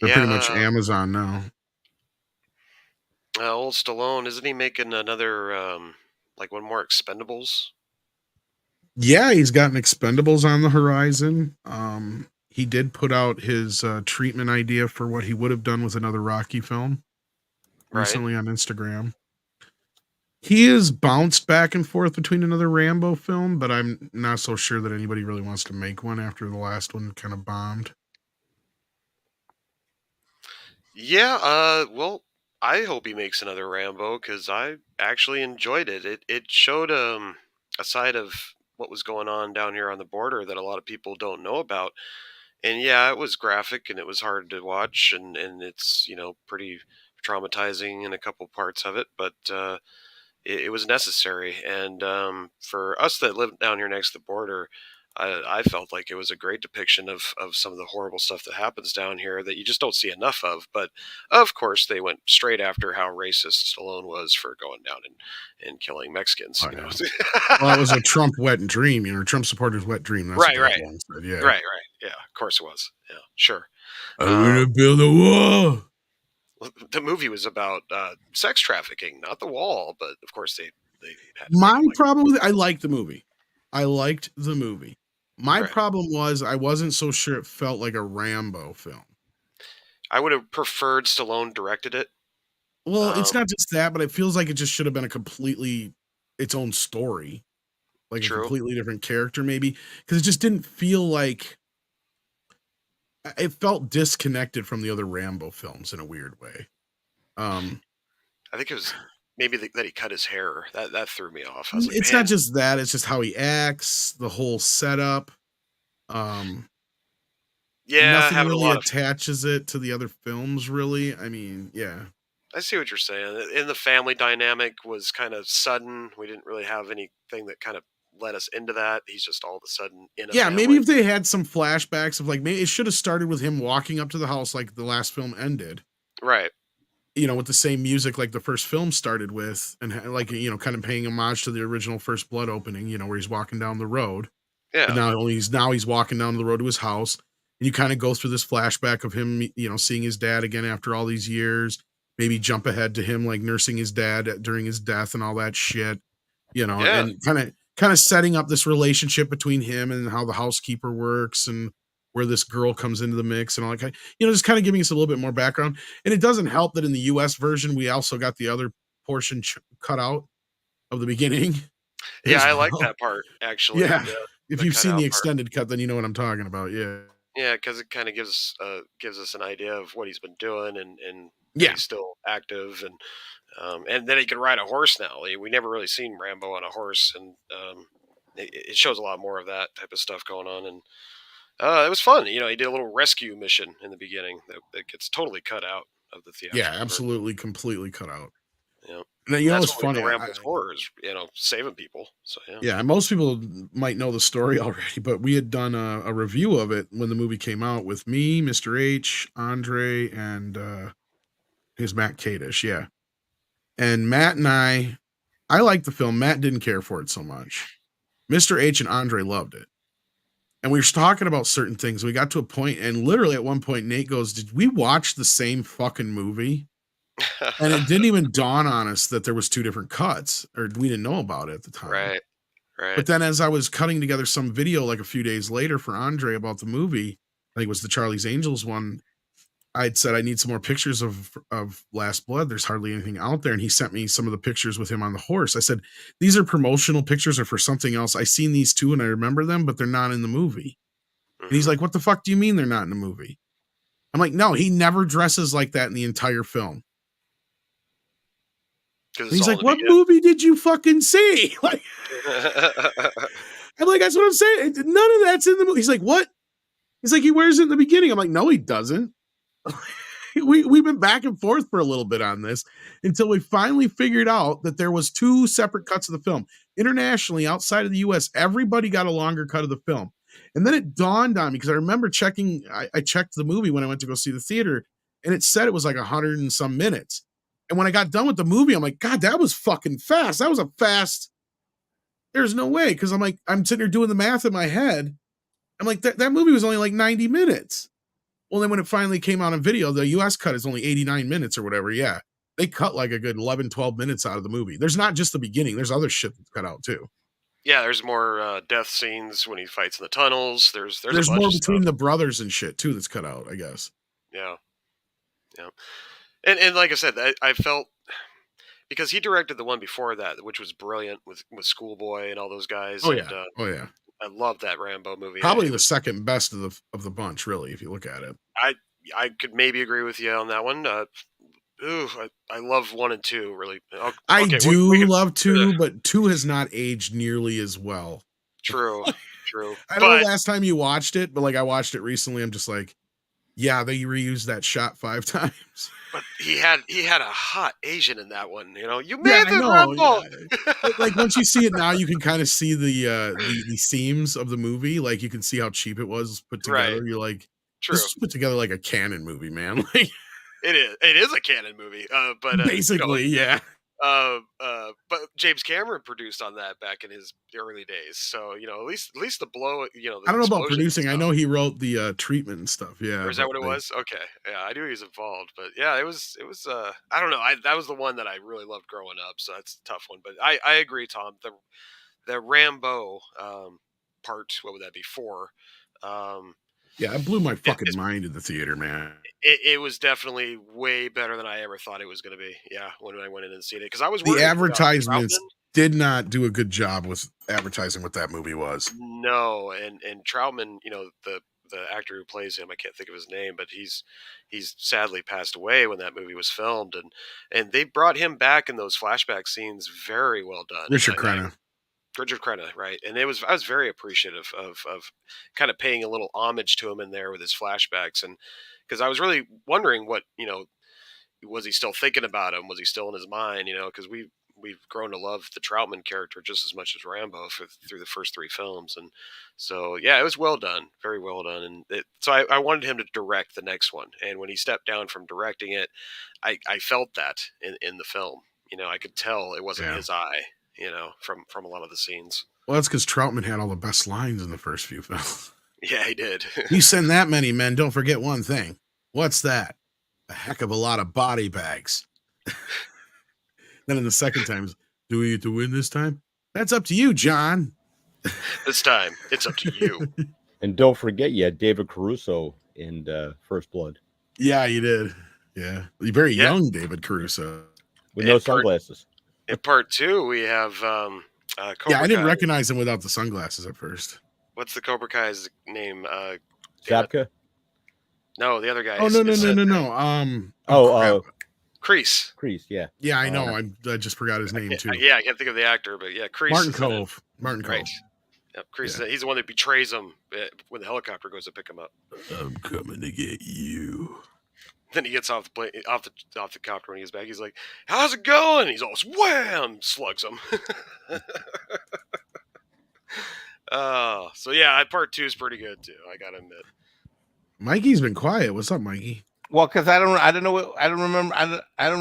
They're pretty much Amazon now. Old Stallone, isn't he making another, like one more Expendables? Yeah, he's got an Expendables on the horizon. He did put out his treatment idea for what he would have done with another Rocky film recently on Instagram. He is bounced back and forth between another Rambo film, but I'm not so sure that anybody really wants to make one after the last one kind of bombed. Yeah, well, I hope he makes another Rambo because I actually enjoyed it. It showed a side of what was going on down here on the border that a lot of people don't know about. And yeah, it was graphic and it was hard to watch, and it's pretty traumatizing in a couple parts of it, but it was necessary. And for us that live down here next to the border, I felt like it was a great depiction of some of the horrible stuff that happens down here that you just don't see enough of. But of course, they went straight after how racist Stallone was for going down and killing Mexicans. Oh, yeah. Well, it was a Trump wet dream, Trump supporters' wet dream. That's right. Said, yeah. Right. Yeah, of course it was. Yeah, sure. I'm gonna build a wall. The movie was about sex trafficking, not the wall, but of course they had. My problem with it, I liked the movie. My problem was I wasn't so sure it felt like a Rambo film. I would have preferred Stallone directed it. Well, it's not just that, but it feels like it just should have been a completely its own story, like a completely different character, maybe, because it just didn't feel like. It felt disconnected from the other Rambo films in a weird way. I think it was maybe that he cut his hair. That threw me off. I was like, it's not just that; it's just how he acts, the whole setup. Yeah, Nothing having a really lot of. attaches it to the other films, really. I mean, yeah. I see what you're saying. And the family dynamic was kind of sudden. We didn't really have anything that kind of led us into that. He's just all of a sudden in a Yeah, maybe family. if they had some flashbacks of like, maybe it should have started with him walking up to the house like the last film ended. Right. With the same music like the first film started with, and like, kind of paying homage to the original First Blood opening, where he's walking down the road. Yeah. But now he's walking down the road to his house, and you kind of go through this flashback of him, seeing his dad again after all these years. Maybe jump ahead to him like nursing his dad during his death and all that shit, Yeah. and kind of setting up this relationship between him and how the housekeeper works and where this girl comes into the mix and all that just kind of giving us a little bit more background. And it doesn't help that in the US version, we also got the other portion cut out of the beginning. Yeah, as I like well. that part actually. Yeah. The, If the you've seen cutout the part. extended cut, then you know what I'm talking about. Yeah. Yeah, because it kind of gives us an idea of what he's been doing and that Yeah. he's still active and then he can ride a horse now. We never really seen Rambo on a horse, and it shows a lot more of that type of stuff going on. And it was fun. He did a little rescue mission in the beginning that gets totally cut out of the theatrical Yeah, version. absolutely, completely cut out. Yeah. And then, That's it's what we funny. know Rambo's for is saving people. So yeah. Yeah, most people might know the story already, but we had done a review of it when the movie came out with me, Mr. H, Andre, and his Matt Kadish. Yeah. And Matt and I liked the film. Matt didn't care for it so much. Mr. H and Andre loved it. And we were talking about certain things. We got to a point, and literally at one point, Nate goes, "Did we watch the same fucking movie?" And it didn't even dawn on us that there was two different cuts, or we didn't know about it at the time. Right. But then as I was cutting together some video like a few days later for Andre about the movie, I think it was the Charlie's Angels one, I'd said I need some more pictures of Last Blood. There's hardly anything out there. And he sent me some of the pictures with him on the horse. I said, these are promotional pictures or for something else. I seen these two and I remember them, but they're not in the movie. And he's like, what the fuck do you mean they're not in the movie? I'm like, no, he never dresses like that in the entire film. He's like, what movie did you fucking see? Like, I'm like, that's what I'm saying. None of that's in the movie. He's like, what? He's like, he wears it in the beginning. I'm like, no, he doesn't. We've been back and forth for a little bit on this until we finally figured out that there was two separate cuts of the film. Internationally, outside of the US, everybody got a longer cut of the film. And then it dawned on me because I remember checking, I checked the movie when I went to go see the theater, and it said it was like 100 and some minutes. And when I got done with the movie, I'm like, God, that was fucking fast. That was a fast. There's no way. Cause I'm like, I'm sitting there doing the math in my head. I'm like, that movie was only like 90 minutes. Well, then when it finally came out on video, the US cut is only 89 minutes or whatever. Yeah. They cut like a good 11, 12 minutes out of the movie. There's not just the beginning. There's other shit that's cut out too. Yeah, there's more death scenes when he fights in the tunnels. There's more between the brothers and shit too that's cut out, I guess. Yeah. And like I said, I felt because he directed the one before that, which was brilliant with Schoolboy and all those guys. Oh and, yeah. I love that Rambo movie. Probably the second best of the bunch, really, if you look at it. I could maybe agree with you on that one. I love 1 and 2 really. I do love 2, but 2 has not aged nearly as well. True. I don't know last time you watched it, but like I watched it recently. I'm just like, yeah, they reused that shot 5 times. But he had a hot Asian in that one. You made the Rambo. Yeah. Like once you see it now, you can kind of see the seams of the movie. Like you can see how cheap it was put together. Right. You're like, this is put together like a canon movie, man. Like it is a canon movie. But basically, yeah. But James Cameron produced on that back in his early days, so at least the blow. I don't know about producing. I know he wrote the treatment and stuff. Yeah, or is that what it was? Okay, yeah, I knew he was involved, but yeah, it was. I don't know. That was the one that I really loved growing up, so that's a tough one. But I agree, Tom. The Rambo part. What would that be? 4. Yeah, it blew my fucking mind in the theater, man. It was definitely way better than I ever thought it was going to be. Yeah, when I went in and seen it, because I was the advertisements did not do a good job with advertising what that movie was. No, and Troutman, the actor who plays him, I can't think of his name, but he's sadly passed away when that movie was filmed, and they brought him back in those flashback scenes very well done. Richard Crenna. Richard Crenna, right? And I was very appreciative of kind of paying a little homage to him in there with his flashbacks, and because I was really wondering what, was he still thinking about him? Was he still in his mind? Because we've grown to love the Troutman character just as much as Rambo through the first 3 films, and so yeah, it was well done, very well done, and so I wanted him to direct the next one, and when he stepped down from directing it, I felt that in the film. I could tell it wasn't his eye, from a lot of the scenes. Well, that's because Troutman had all the best lines in the first few films. Yeah, he did. You send that many men, don't forget one thing. What's that? A heck of a lot of body bags. Then in the second time, do we get to win this time? That's up to you, John. This time, it's up to you. And don't forget, you had David Caruso in First Blood. Yeah, you did. Yeah. Very young David Caruso. With no sunglasses. In part 2, we have Cobra I didn't Kai. recognize him without the sunglasses at first. What's the Cobra Kai's name? Zabka? No, the other guy. Oh, no. Kreese. Kreese, yeah. Yeah, I know. I just forgot his name, too. Yeah, I can't think of the actor, but yeah, Kreese. Martin Cove. Right. Yep, Kreese. He's the one that betrays him when the helicopter goes to pick him up. I'm coming to get you. Then he gets off the plane, off the copter when he gets back. He's like, "How's it going?" He's all wham, slugs him. So yeah, part 2 is pretty good too. I gotta admit. Mikey's been quiet. What's up, Mikey? Well, because I don't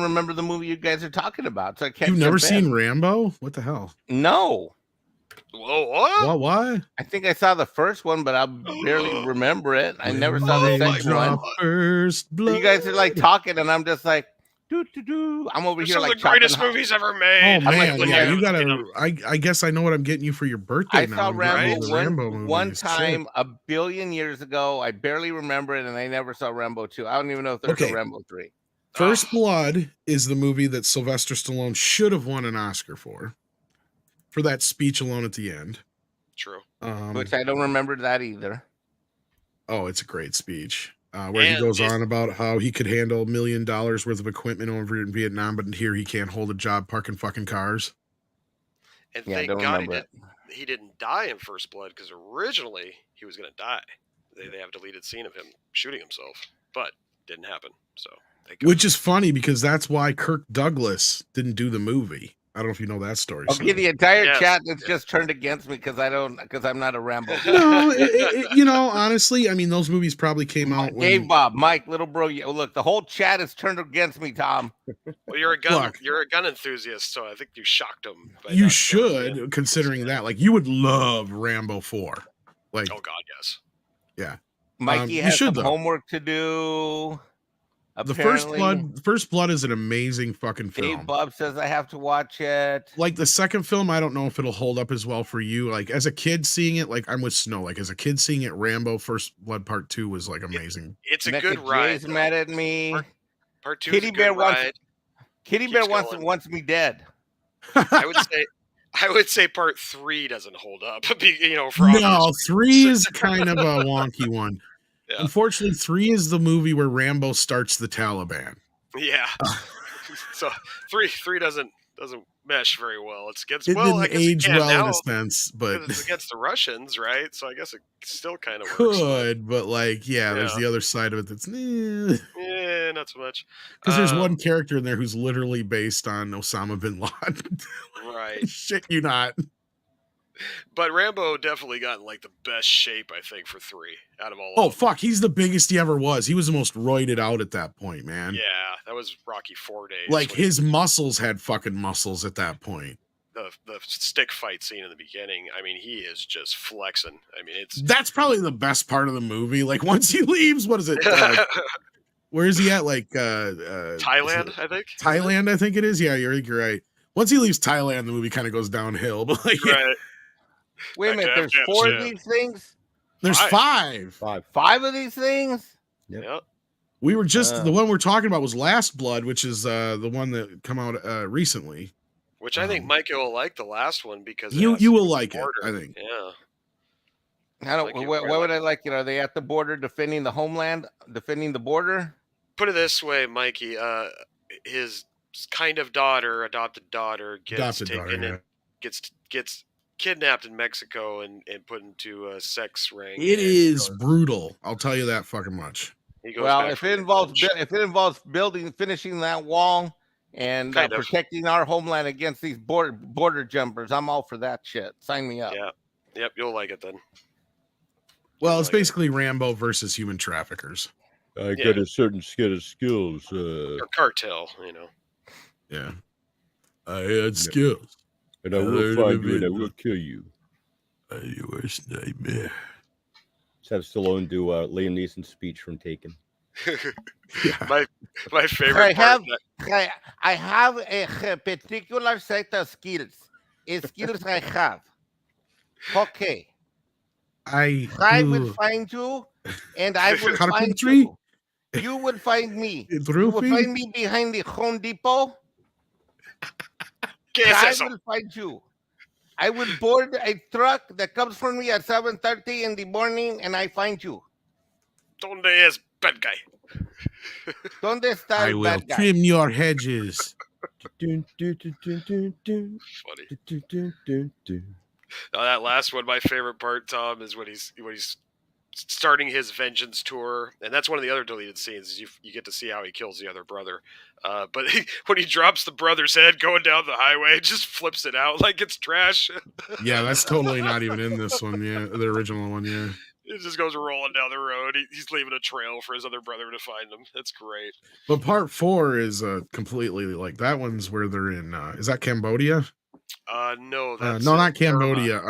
remember the movie you guys are talking about, so I can't. You've never seen Rambo? What the hell? No. Whoa, what? Why? I think I saw the first one, but I barely remember it. I never saw the second one. First blood. You guys are like talking, and I'm just like, do. I'm over These here are like the greatest movies ever made. Oh man, like, yeah, you gotta. I guess I know what I'm getting you for your birthday. I saw Rambo movies. one time a billion years ago. I barely remember it, and I never saw Rambo 2. I don't even know if there's a Rambo 3. First Blood is the movie that Sylvester Stallone should have won an Oscar for that speech alone at the end. True. Which I don't remember that either. Oh, it's a great speech. Where he goes on about how he could handle $1 million worth of equipment over in Vietnam, but here he can't hold a job parking fucking cars. And thank God he didn't die in First Blood, because originally he was going to die. They have a deleted scene of him shooting himself, but didn't happen. So, which is funny because that's why Kirk Douglas didn't do the movie. I don't know if you know that story. Okay, the entire chat that's just turned against me because I'm not a Rambo. No, honestly, I mean, those movies probably came out. Dave, Bob, Mike, little bro. Look, the whole chat is turned against me, Tom. Well, you're a gun enthusiast, so I think you shocked him. You should, considering that. Like, you would love Rambo 4. Like, oh God, yes. Yeah, Mikey has some homework to do. Apparently, the First Blood is an amazing fucking film. Dave Bob says I have to watch it. Like the second film, I don't know if it'll hold up as well for you. Like as a kid seeing it, like I'm with Snow. Like as a kid seeing it, Rambo First Blood Part 2 was like amazing. It's a good ride. Jay's mad at me. Part 2 is a good ride. Kitty Bear wants me dead. I would say Part 3 doesn't hold up. No, 3 is kind of a wonky one. Yeah. Unfortunately, 3 is the movie where Rambo starts the Taliban. Yeah. So 3 doesn't mesh very well. It didn't age well now, in a sense, but it's against the Russians, right? So I guess it still kind of works. But like, there's the other side of it that's not so much. Because there's one character in there who's literally based on Osama bin Laden. Right. Shit, you not. But Rambo definitely got in like the best shape, I think, for 3 out of all. Oh fuck, he's the biggest he ever was. He was the most roided out at that point, man. Yeah, that was Rocky 4 days. Like his muscles had fucking muscles at that point. The stick fight scene in the beginning, I mean, he is just flexing. I mean, that's probably the best part of the movie. Like once he leaves, what is it? Where is he at? Like Thailand, I think. Thailand, I think it is. Yeah, you're right. Once he leaves Thailand, the movie kind of goes downhill. But like, right. Wait a minute, there's 4 of these things? There's 5. 5 of these things? Yep. We were just, the one we're talking about was Last Blood, which is the one that come out recently. Which I think Mike will like the last one because you will like it, I think. Yeah. Why would I like it? Are they at the border defending the homeland, defending the border? Put it this way, Mikey, his kind of adopted daughter gets kidnapped in Mexico and put into a sex ring. It and is brutal. I'll tell you that fucking much. He goes Well, back if for it involves revenge. if it involves finishing that wall, and Kind of. protecting our homeland against these border jumpers, I'm all for that shit. Sign me up. Yeah. Yep, you'll like it then. Well, it's like it. basically Rambo versus human traffickers. I got a certain set of skills. Or cartel, you know. Yeah. I had skills. And I will find you and I will kill you. Your worst nightmare. Let's have Stallone do Liam Neeson's speech from Taken. Yeah. My favorite part. I have a particular set of skills. Skills I have. Okay. I will find you, and I will find you. You will find me. You will find me behind the Home Depot. I will find you. I will board a truck that comes for me at 7:30 in the morning, and I find you. Donde es bad guy? Donde está I el will bad guy? trim your hedges. Funny. That last one, my favorite part, Tom, is when he's starting his vengeance tour, and that's one of the other deleted scenes. Is you get to see how he kills the other brother. But when he drops the brother's head going down the highway, just flips it out like it's trash. Yeah, that's totally not even in this one. Yeah, the original one. Yeah, it just goes rolling down the road. He's leaving a trail for his other brother to find him. That's great. But part 4 is completely like that one's where they're in. Is that Cambodia? No, that's no, not Cambodia.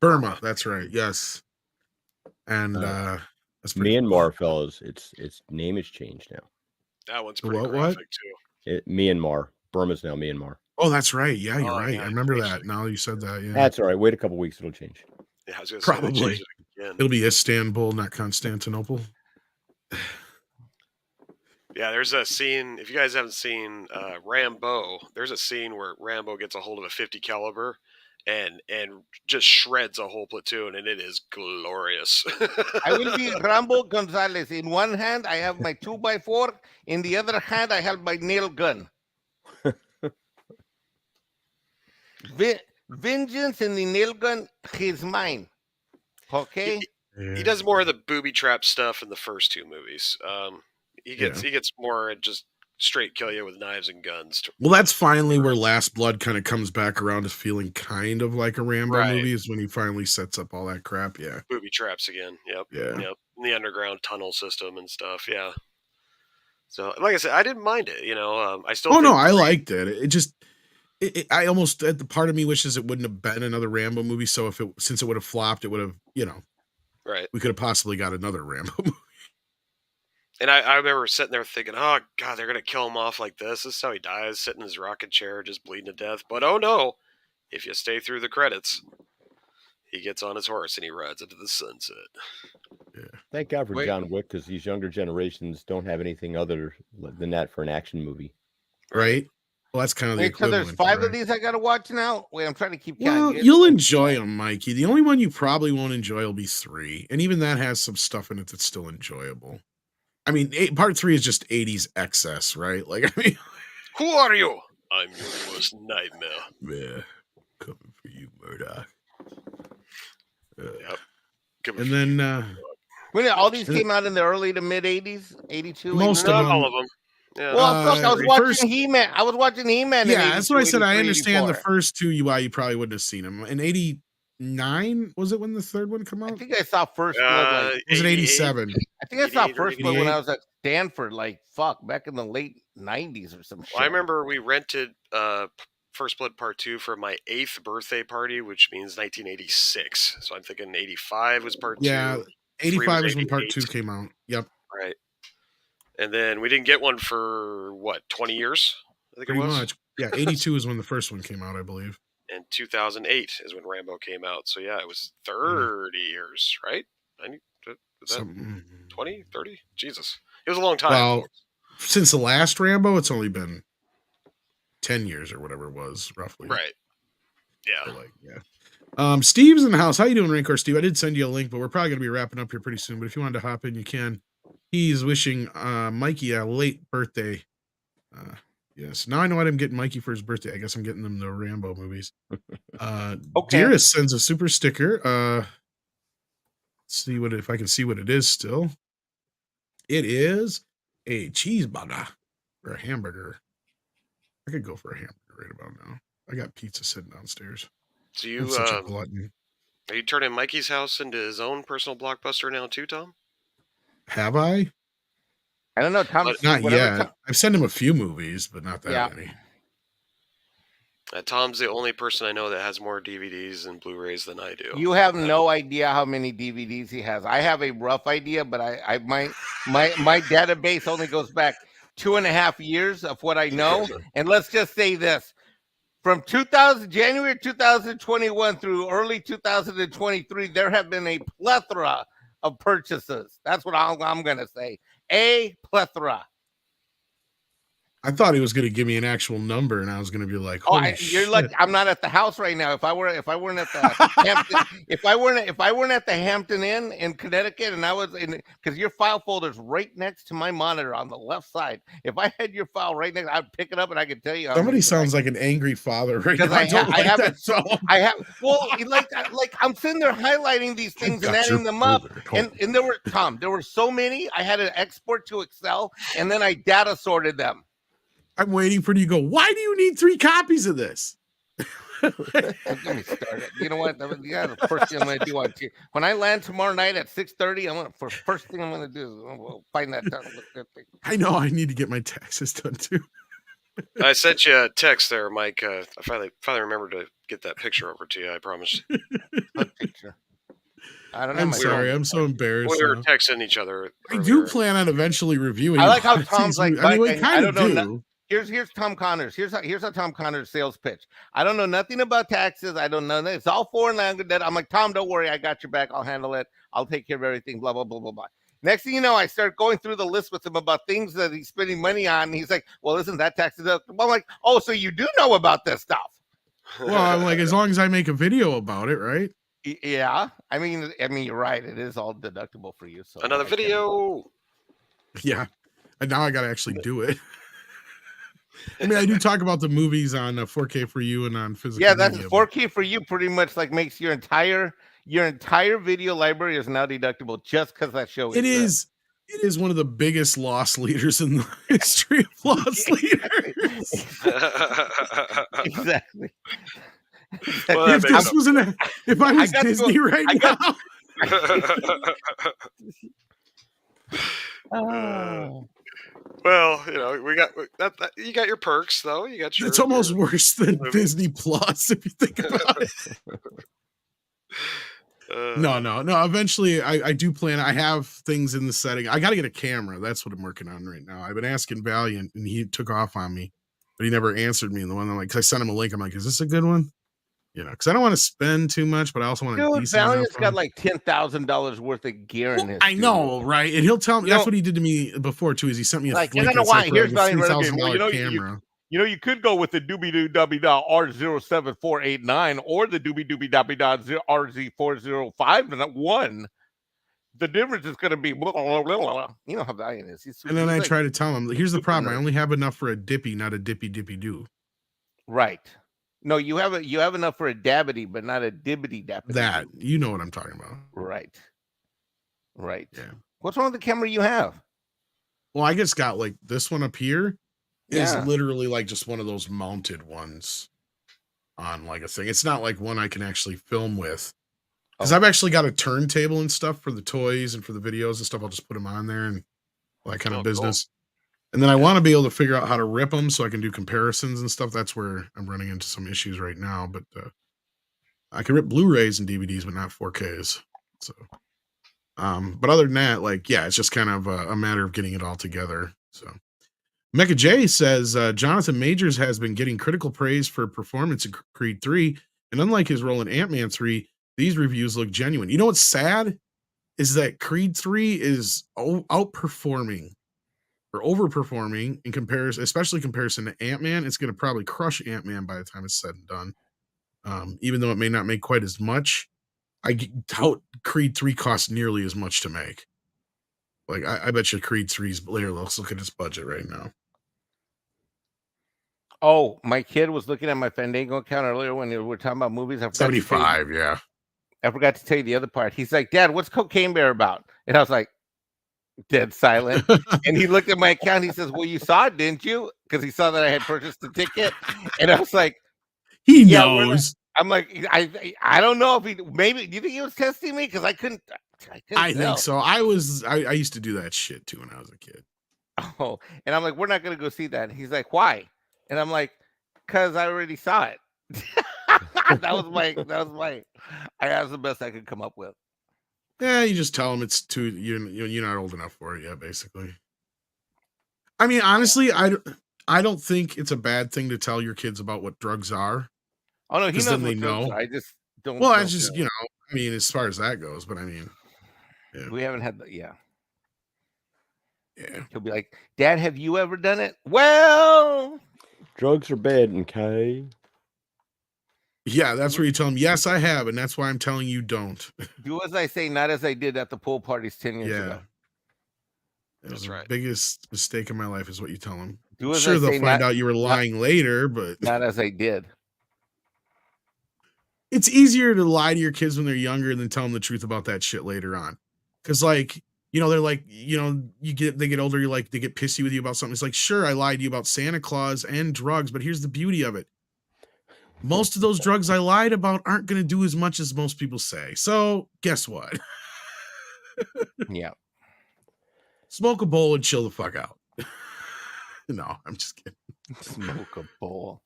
Burma. That's right. Yes. And that's Myanmar, fellas. Its name has changed now. That one's pretty graphic too. Myanmar. Burma's now Myanmar. Oh, that's right. Yeah, you're right. Yeah, I remember that. Now you said that. Yeah, that's all right. Wait a couple weeks, it'll change. Yeah, I was gonna probably. Say It'll be Istanbul, not Constantinople. Yeah, there's a scene. If you guys haven't seen Rambo, there's a scene where Rambo gets a hold of a 50 caliber and just shreds a whole platoon, and it is glorious. I will be Rambo Gonzalez. In one hand, I have my 2x4. In the other hand, I have my nail gun. Vengeance in the nail gun is mine. Okay? He does more of the booby trap stuff in the first 2 movies. He gets more just straight kill you with knives and guns. Well, that's finally where Last Blood kind of comes back around to feeling kind of like a Rambo movie, is when he finally sets up all that crap. Yeah. Booby traps again. Yep. Yeah. Yep. The underground tunnel system and stuff. Yeah. So, like I said, I didn't mind it. You know, I still. Oh no, I liked it. It just, I almost, the part of me wishes it wouldn't have been another Rambo movie. So since it would have flopped, it would have, right. We could have possibly got another Rambo movie. And I remember sitting there thinking, oh, God, they're going to kill him off like this. This is how he dies, sitting in his rocket chair, just bleeding to death. But oh, no. If you stay through the credits, he gets on his horse and he rides into the sunset. Yeah. Thank God for John Wick, because these younger generations don't have anything other than that for an action movie. Right? Well, that's kind of the equivalent. So there's 5 of these I got to watch now? Wait, I'm trying to keep count. Well, you'll enjoy them, Mikey. The only one you probably won't enjoy will be 3. And even that has some stuff in it that's still enjoyable. I mean, part 3 is just 80s excess, right? Like, I mean, who are you? I'm your worst nightmare. Yeah, coming for you, Murdoch. Yep. And then, when all these came out in the early to mid 80s, 82. Most of them, all of them. Yeah. Well, I was watching He-Man. I was watching He-Man. Yeah, that's what I said. I understand the first 2. Why you probably wouldn't have seen them in 89. Was it when the third one came out? I think I saw First Blood. Was it 87? I think I saw First Blood when I was at Stanford. Back in the late 90s or some shit. Well, I remember we rented First Blood Part 2 for my 8th birthday party, which means 1986. So I'm thinking 85 was Part 2. Yeah, 85 is when Part 2 came out. Yep. Right. And then we didn't get one for, 20 years? I think Pretty it was. much. Yeah, 82 is when the first one came out, I believe. And 2008 is when Rambo came out. So, yeah, it was 30 years, right? 20, 30? Jesus. It was a long time. Well, since the last Rambo, it's only been 10 years or whatever it was, roughly. Right. Yeah. Yeah. Steve's in the house. How you doing, Rancor Steve? I did send you a link, but we're probably going to be wrapping up here pretty soon. But if you wanted to hop in, you can. He's wishing Mikey a late birthday. Yes. Now I know what I'm getting Mikey for his birthday. I guess I'm getting them the Rambo movies. Okay. Dearest sends a super sticker. See what if I can see what it is still. It is a cheeseburger or a hamburger. I could go for a hamburger right about now. I got pizza sitting downstairs. So I'm such a glutton. are you turning Mikey's house into his own personal blockbuster now too, Tom? Have I? I don't know, Tom. Not whatever yet. I've sent him a few movies, but not that Yeah. many. Tom's the only person I know that has more DVDs and Blu-rays than I do. You have no idea how many DVDs he has. I have a rough idea, but my database only goes back 2.5 years of what I know. And let's just say this: from January 2021 through early 2023, there have been a plethora of purchases. That's what I'm gonna say. A plethora. I thought he was going to give me an actual number, and I was going to be like, "Holy You're shit!" like, I'm not at the house right now. If I weren't at the Hampton, if I weren't at the Hampton Inn in Connecticut, and I was in, because your file folder's right next to my monitor on the left side. If I had your file right next, I'd pick it up and I could tell you. Somebody sounds like an angry father right now. I have. Well, like I'm sitting there highlighting these things and adding them up, and there were so many. I had to export to Excel, and then I data sorted them. I'm waiting for you to go, why do you need 3 copies of this? Get me started. You know what? The first thing I'm going to do when I land tomorrow night at 6:30, first thing I'm going to do is find that thing. I know I need to get my taxes done too. I sent you a text there, Mike. I finally remembered to get that picture over to you. I promised. What picture? I don't know. I'm sorry. I'm so embarrassed. We were texting each other. I do plan on eventually reviewing. I like how Tom's like, I mean, we kind of do. Here's Tom Connors. Here's how Tom Connors sales pitch. I don't know nothing about taxes. I don't know. It's all foreign language. I'm like, Tom, don't worry. I got your back. I'll handle it. I'll take care of everything. Blah, blah, blah, blah, blah. Next thing you know, I start going through the list with him about things that he's spending money on. And he's like, well, isn't that tax deductible? I'm like, oh, so you do know about this stuff. Well, I'm like, as long as I make a video about it, right? Yeah. I mean, you're right. It is all deductible for you. So another video. Yeah. And now I got to actually do it. I mean, I do talk about the movies on 4K for you and on physical. Yeah, that's 4K for you. Pretty much like makes your entire video library is now deductible just because that show. It is one of the biggest loss leaders in the history of loss leaders. Exactly. Well, if I was Disney now. Well, you know, we got that. You got your perks, though. You got your. It's almost worse than Disney Plus if you think about it. No. Eventually, I do plan. I have things in the setting. I got to get a camera. That's what I'm working on right now. I've been asking Valiant, and he took off on me, but he never answered me. And the one I'm like, because I sent him a link. I'm like, is this a good one? You know, because I don't want to spend too much, but I also want to. Dude, Valiant's got like $10,000 worth of gear in his. I know, right? And he'll tell me. That's what he did to me before too. Is he sent me a like, link? Here's Valiant $3,000 camera. You could go with the R07489 or the RZ405. The difference is going to be blah, blah, blah, blah. You know how Valiant is. And then I try to tell him, here's the problem. I only have enough for a dippy, not a dippy do. Right. No, you have enough for a dabbity, but not a dibbity dabbity. That, you know what I'm talking about. Right. Yeah. What's wrong with the camera you have? Well, I just got like this one up here is literally like just one of those mounted ones on like a thing. It's not like one I can actually film with. Because I've actually got a turntable and stuff for the toys and for the videos and stuff. I'll just put them on there and all that kind of business. Cool. And then I want to be able to figure out how to rip them so I can do comparisons and stuff. That's where I'm running into some issues right now. But I can rip Blu-rays and DVDs, but not 4Ks. So, but other than that, like, yeah, it's just kind of a matter of getting it all together. So, Mecha J says Jonathan Majors has been getting critical praise for performance in Creed 3, and unlike his role in Ant-Man 3, these reviews look genuine. You know what's sad is that Creed 3 is outperforming or overperforming in comparison, especially comparison to Ant-Man. It's going to probably crush Ant-Man by the time it's said and done. Even though it may not make quite as much, I doubt Creed 3 costs nearly as much to make. Like, I bet you Creed 3's later. Let's look at its budget right now. Oh, my kid was looking at my Fandango account earlier when we were talking about movies. I forgot to tell you, 75, yeah. I forgot to tell you the other part. He's like, Dad, what's Cocaine Bear about? And I was like, dead silent. And he looked at my account. He says, well, you saw it, didn't you? Because he saw that I had purchased the ticket. And I was like, He yeah, knows. I'm like, I don't know if he maybe. Do you think he was testing me? Because I couldn't I tell. think so. I used to do that shit too when I was a kid. Oh, and I'm like, we're not gonna go see that. And he's like, why? And I'm like, because I already saw it. that was my. That's the best I could come up with. Yeah, you just tell them it's too. You're not old enough for it yet, basically. I mean, honestly, I don't think it's a bad thing to tell your kids about what drugs are. Oh no, he knows then what they drugs know. are. I just don't. Well, I don't just know. I mean, as far as that goes, but I mean, yeah, We haven't had the yeah. yeah. He'll be like, Dad, have you ever done it? Well, Drugs are bad, okay? Yeah, that's where you tell them, yes, I have, and that's why I'm telling you don't. do as I say, not as I did at the pool parties 10 years Yeah. ago. It was That's right. the biggest mistake in my life is what you tell them. Do as Sure, I they'll say, find not, out you were lying later, but not as I did. it's easier to lie to your kids when they're younger than tell them the truth about that shit later on. Because, like, they're like, they get older, you're like, they get pissy with you about something. It's like, sure, I lied to you about Santa Claus and drugs, but here's the beauty of it. Most of those drugs I lied about aren't going to do as much as most people say. So guess what? Yeah. Smoke a bowl and chill the fuck out. No, I'm just kidding. Smoke a bowl.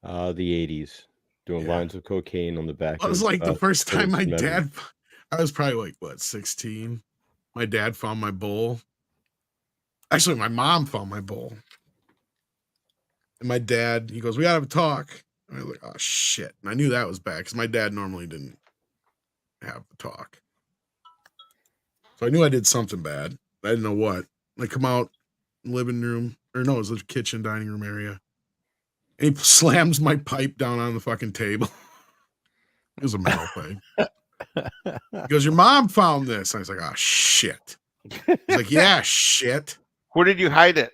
The 80s. Doing Yeah. lines of cocaine on the back. It was of, like the first time my Metal. dad, I was probably like, 16? My dad found my bowl. Actually, my mom found my bowl. And my dad, he goes, we gotta have a talk. And I was like, oh shit. And I knew that was bad because my dad normally didn't have the talk. So I knew I did something bad. I didn't know what. I come out, living room, or no, it was the kitchen, dining room area. And he slams my pipe down on the fucking table. It was a metal pipe. He goes, your mom found this. And I was like, oh shit. He's like, yeah, shit. Where did you hide it?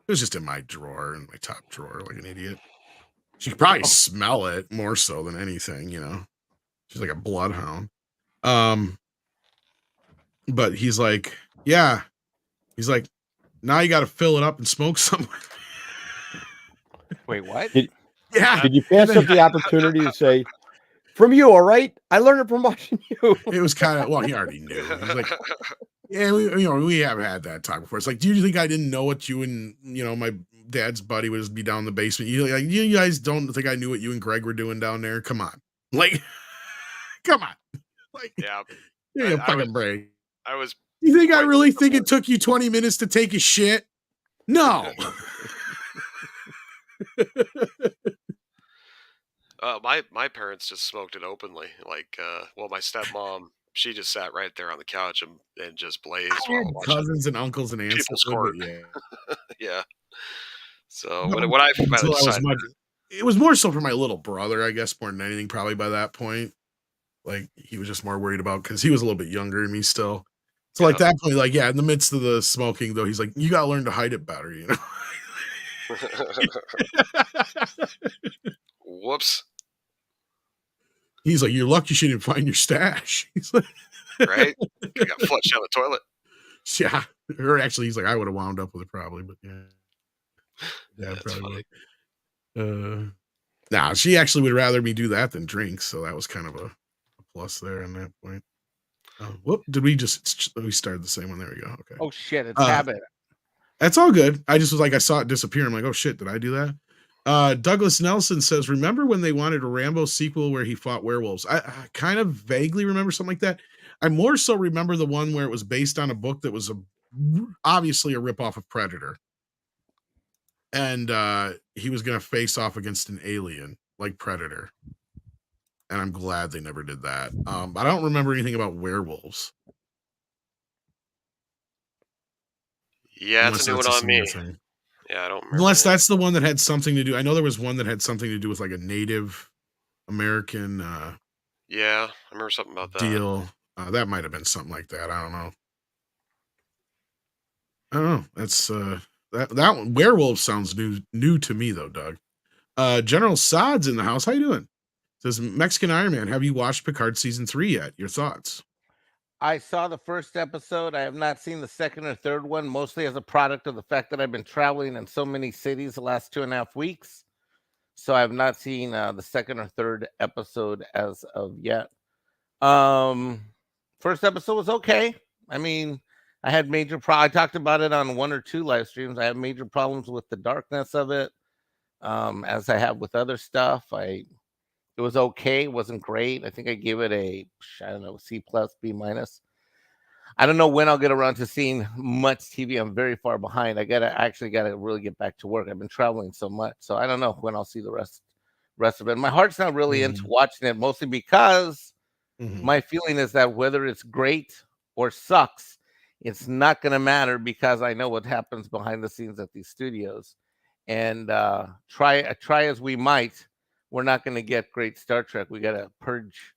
It was just in my drawer, in my top drawer, like an idiot. She could probably smell it more so than anything, She's like a bloodhound. But he's like, yeah. He's like, now you got to fill it up and smoke somewhere. Wait, what? Yeah. Did you pass up the opportunity to say, from you, all right? I learned it from watching you. It was kind of, well, he already knew. He was like, yeah, we have had that talk before. It's like, do you think I didn't know what you and, my dad's buddy would just be down in the basement? You guys don't think I knew what you and Greg were doing down there? Come on. Like, come on. Like, Yeah. give me a fucking break. I was. You think I really think it took you 20 minutes to take a shit? No. My parents just smoked it openly. Like, my stepmom, she just sat right there on the couch and just blazed while watching Cousins and uncles and aunts. people squirt. Yeah. Yeah. So when I finally decided, it was more so for my little brother, I guess, more than anything, probably by that point. Like, he was just more worried about, because he was a little bit younger than me still. So, like, that point, like, yeah, in the midst of the smoking, though, he's like, you got to learn to hide it better, whoops. He's like, you're lucky she didn't find your stash. He's like, Right? You got flushed down the toilet. Yeah. Or actually, he's like, I would have wound up with it probably, but yeah. Yeah, That's probably funny. would. Nah, she actually would rather me do that than drink, so that was kind of a plus there on that point. Whoop, we started the same one. There we go. Okay. Oh shit, it's habit. That's all good. I just was like, I saw it disappear. I'm like, oh shit, did I do that? Douglas Nelson says, remember when they wanted a Rambo sequel where he fought werewolves? I kind of vaguely remember something like that. I more so remember the one where it was based on a book that was obviously a ripoff of Predator. And he was going to face off against an alien like Predator. And I'm glad they never did that. I don't remember anything about werewolves. Yeah, it's a new one on me. Thing. Yeah, I don't remember. Unless that's the one that had something to do. I know there was one that had something to do with like a Native American yeah, I remember something about that. deal. That might have been something like that. I don't know. That's That one, werewolf sounds new to me though, Doug. General Sod's in the house. How you doing? Says Mexican Iron Man. Have you watched Picard season 3 yet? Your thoughts? I saw the first episode. I have not seen the second or third one, mostly as a product of the fact that I've been traveling in so many cities the last 2.5 weeks. So I have not seen the second or third episode as of yet. First episode was okay. I mean, I had major I talked about it on 1 or 2 live streams. I had major problems with the darkness of it, as I have with other stuff. It was okay. It wasn't great. I think I gave it a, I don't know, C plus, B minus. I don't know when I'll get around to seeing much TV. I'm very far behind. I actually gotta really get back to work. I've been traveling so much, so I don't know when I'll see the rest of it. My heart's not really into watching it, mostly because my feeling is that whether it's great or sucks, it's not gonna matter because I know what happens behind the scenes at these studios. And try as we might, we're not gonna get great Star Trek. We gotta purge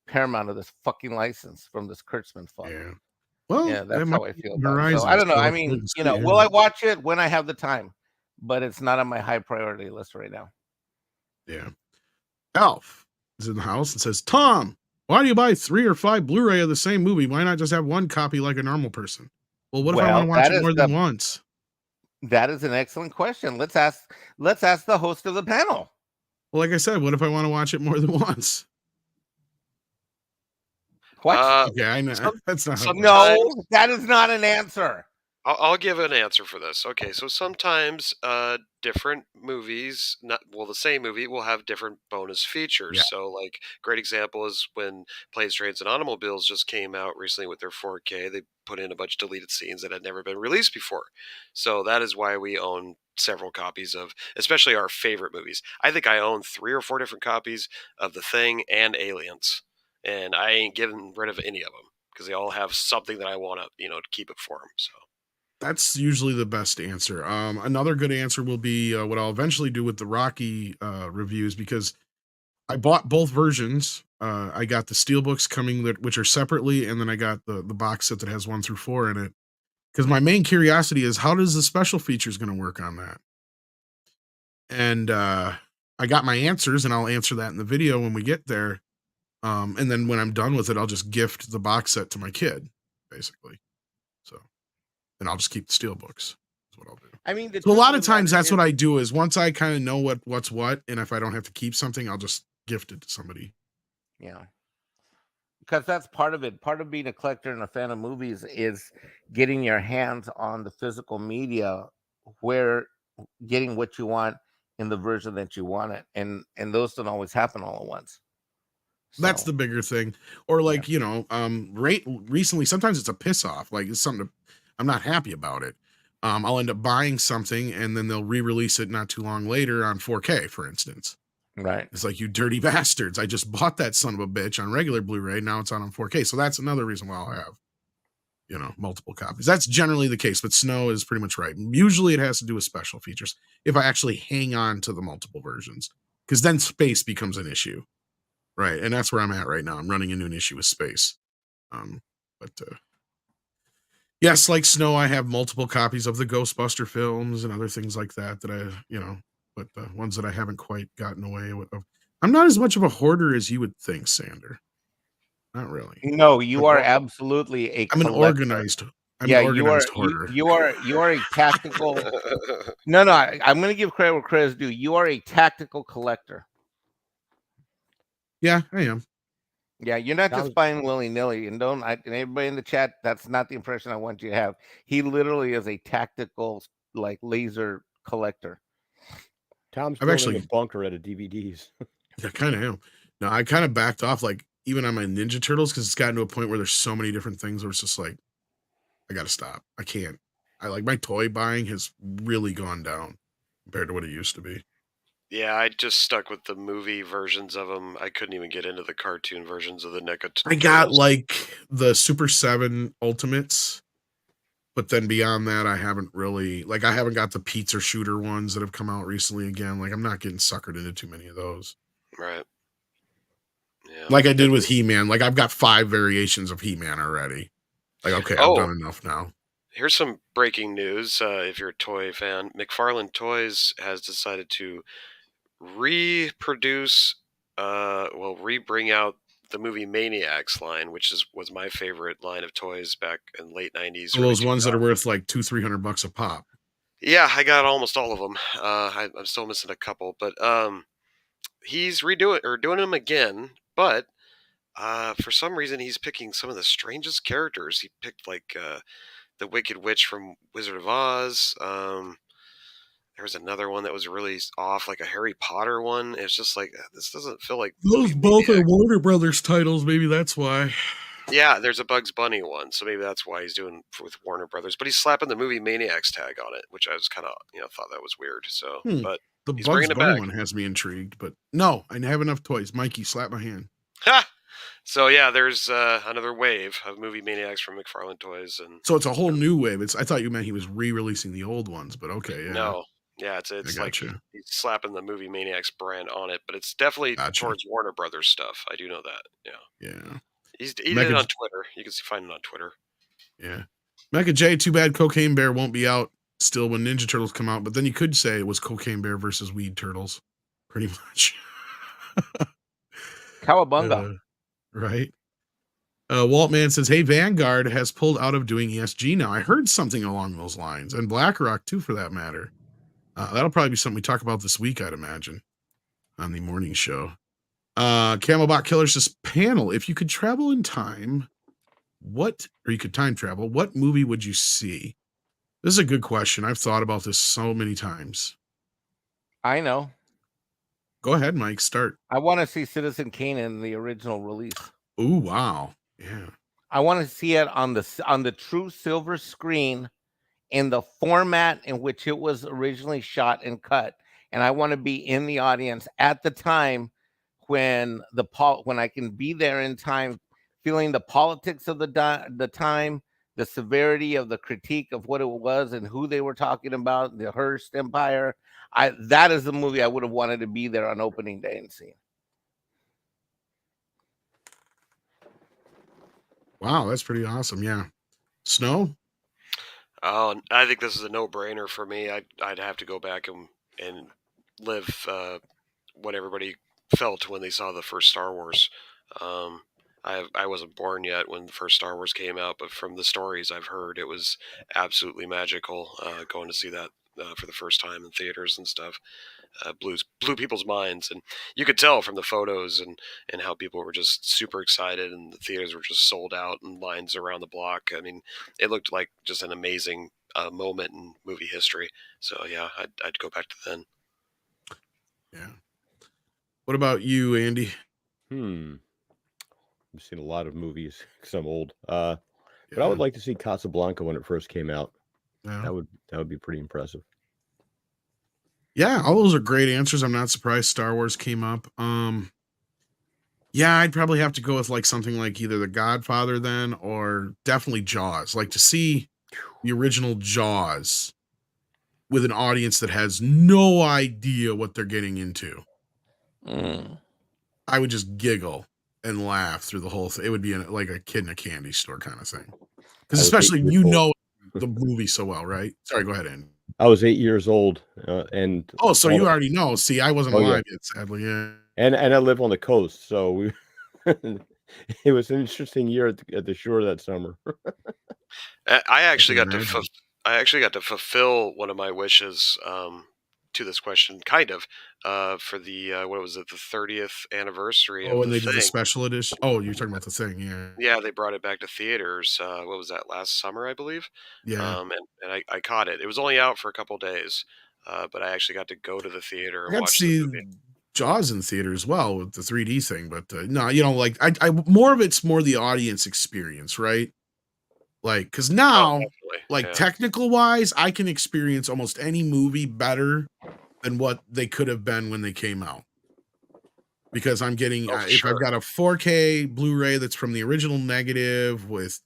Paramount of this fucking license from this Kurtzman fuck. Yeah. Well, Yeah, that's how I feel about it. Horizon, So I don't know. so I mean, hopefully you know, will I watch it when I have the time? But it's not on my high priority list right now. Yeah. Alf is in the house and says, Tom, why do you buy 3 or 5 Blu-ray of the same movie? Why not just have one copy like a normal person? Well, what if I want to watch it more than once? That is an excellent question. Let's ask the host of the panel. Well, like I said, what if I want to watch it more than once? What? Yeah, I know. That's not how it works. No, that is not an answer. I'll give an answer for this. Okay, so sometimes different movies, the same movie will have different bonus features. Yeah. So, like, great example is when Planes, Trains, and Automobiles just came out recently with their 4K. They put in a bunch of deleted scenes that had never been released before. So that is why we own several copies of, especially our favorite movies. I think I own 3 or 4 different copies of The Thing and Aliens, and I ain't getting rid of any of them because they all have something that I want to, to keep it for them. So. That's usually the best answer. Another good answer will be what I'll eventually do with the Rocky reviews, because I bought both versions. I got the steelbooks coming, which are separately, and then I got the box set that has 1 through 4 in it. Because my main curiosity is, how does the special features going to work on that? And I got my answers, and I'll answer that in the video when we get there. And then when I'm done with it, I'll just gift the box set to my kid, basically. So, and I'll just keep the steelbooks. That's what I'll do. I mean, so a lot of times that's what I do is, once I kind of know what's what, and if I don't have to keep something, I'll just gift it to somebody. Yeah. Because that's part of it. Part of being a collector and a fan of movies is getting your hands on the physical media, where getting what you want in the version that you want it. And those don't always happen all at once. So, that's the bigger thing. Or like, recently, sometimes it's a piss off. Like, it's something I'm not happy about it. I'll end up buying something and then they'll re-release it not too long later on 4K, for instance. Right. It's like, you dirty bastards. I just bought that son of a bitch on regular Blu-ray. Now it's on 4K. So that's another reason why I'll have, multiple copies. That's generally the case, but Snow is pretty much right. Usually it has to do with special features if I actually hang on to the multiple versions, because then space becomes an issue. Right. And that's where I'm at right now. I'm running into an issue with space. Yes, like Snow, I have multiple copies of the Ghostbuster films and other things like that but the ones that I haven't quite gotten away with. I'm not as much of a hoarder as you would think, Sander. Not really. No, you are absolutely a I'm collector. an organized hoarder. You are a tactical. No, I'm going to give credit where credit is due. You are a tactical collector. Yeah, I am. Yeah, you're not just buying willy-nilly, and everybody in the chat, that's not the impression I want you to have. He literally is a tactical, like, laser collector. Tom's building a bunker out of DVDs. I kind of am. No, I kind of backed off, like, even on my Ninja Turtles, because it's gotten to a point where there's so many different things where it's just like, I gotta stop. I can't. My toy buying has really gone down compared to what it used to be. Yeah, I just stuck with the movie versions of them. I couldn't even get into the cartoon versions of the NECA. I got like the Super 7 Ultimates, but then beyond that, I haven't got the Pizza Shooter ones that have come out recently again. Like, I'm not getting suckered into too many of those. Right. Yeah. Like I did with He-Man. Like, I've got 5 variations of He-Man already. Like, okay, I've done enough now. Here's some breaking news. If you're a toy fan, McFarlane Toys has decided to reproduce, re-bring out the movie Maniacs line, which was my favorite line of toys back in late 90s, So early those ones that are 2000s. worth like $200-300 a pop. Yeah, I got almost all of them. I'm still missing a couple, but he's doing them again. But for some reason, he's picking some of the strangest characters. He picked like the Wicked Witch from Wizard of Oz. There was another one that was really off, like a Harry Potter one. It's just like this doesn't feel like Those movie both are Maniacs. Warner Brothers titles. Maybe that's why. Yeah, there's a Bugs Bunny one, so maybe that's why he's doing with Warner Brothers. But he's slapping the movie Maniacs tag on it, which I was kind of thought that was weird. So, but The he's Bugs bringing it Bunny back. one has me intrigued, but no, I have enough toys. Mikey, slap my hand. Ha! So yeah, there's another wave of movie Maniacs from McFarlane Toys, and So it's a whole new wave. I thought you meant he was re-releasing the old ones, but okay, yeah. no, yeah, it's like gotcha. he's slapping the movie Maniacs brand on it, but it's definitely Gotcha. towards Warner Brothers stuff. I do know that. Yeah. Yeah. He did it on Twitter. You can find it on Twitter. Yeah. Mecha J, too bad Cocaine Bear won't be out still when Ninja Turtles come out, but then you could say it was Cocaine Bear versus Weed Turtles, pretty much. Cowabunga. Right. Waltman says, hey, Vanguard has pulled out of doing ESG now. I heard something along those lines, and BlackRock too, for that matter. That'll probably be something we talk about this week, I'd imagine, on the morning show. Camelbot Killer says, panel, if you could travel in time, or you could time travel, what movie would you see? This is a good question. I've thought about this so many times. I know. Go ahead, Mike, start. I want to see Citizen Kane in the original release. Ooh, wow. Yeah. I want to see it on the true silver screen in the format in which it was originally shot and cut. And I want to be in the audience at the time when I can be there in time, feeling the politics of the time, the severity of the critique of what it was and who they were talking about, the Hearst Empire. That is the movie I would have wanted to be there on opening day and see. Wow, that's pretty awesome. Yeah. Snow? Oh, I think this is a no-brainer for me. I'd have to go back and live what everybody felt when they saw the first Star Wars. I wasn't born yet when the first Star Wars came out, but from the stories I've heard, it was absolutely magical going to see that for the first time in theaters and stuff. Blew people's minds, and you could tell from the photos and how people were just super excited, and the theaters were just sold out and lines around the block. I mean, it looked like just an amazing moment in movie history. So yeah, I'd go back to then. Yeah. What about you, Andy? I've seen a lot of movies because I'm old. But I would like to see Casablanca when it first came out. Yeah. That would be pretty impressive. Yeah, all those are great answers. I'm not surprised Star Wars came up. Yeah, I'd probably have to go with like something like either The Godfather then, or definitely Jaws. Like to see the original Jaws with an audience that has no idea what they're getting into. I would just giggle and laugh through the whole thing. It would be like a kid in a candy store kind of thing. Because especially know the movie so well, right? Sorry, go ahead, Andy. I was 8 years old, and so you already know. See, I wasn't alive yet, sadly. Yeah, and I live on the coast, so it was an interesting year at the shore that summer. I actually got to fulfill one of my wishes to this question, kind of, for the what was it, the 30th anniversary of when the they did the special edition. Oh, you're talking about the thing, yeah. Yeah, they brought it back to theaters. What was that, last summer, I believe? Yeah. And I caught it. It was only out for a couple days, but I actually got to go to the theater and watch the movie. Jaws in theater as well with the 3D thing, but no, like I more of it's more the audience experience, right? Like, because now, technical wise, I can experience almost any movie better than what they could have been when they came out. Because I'm getting, if I've got a 4K Blu-ray that's from the original negative with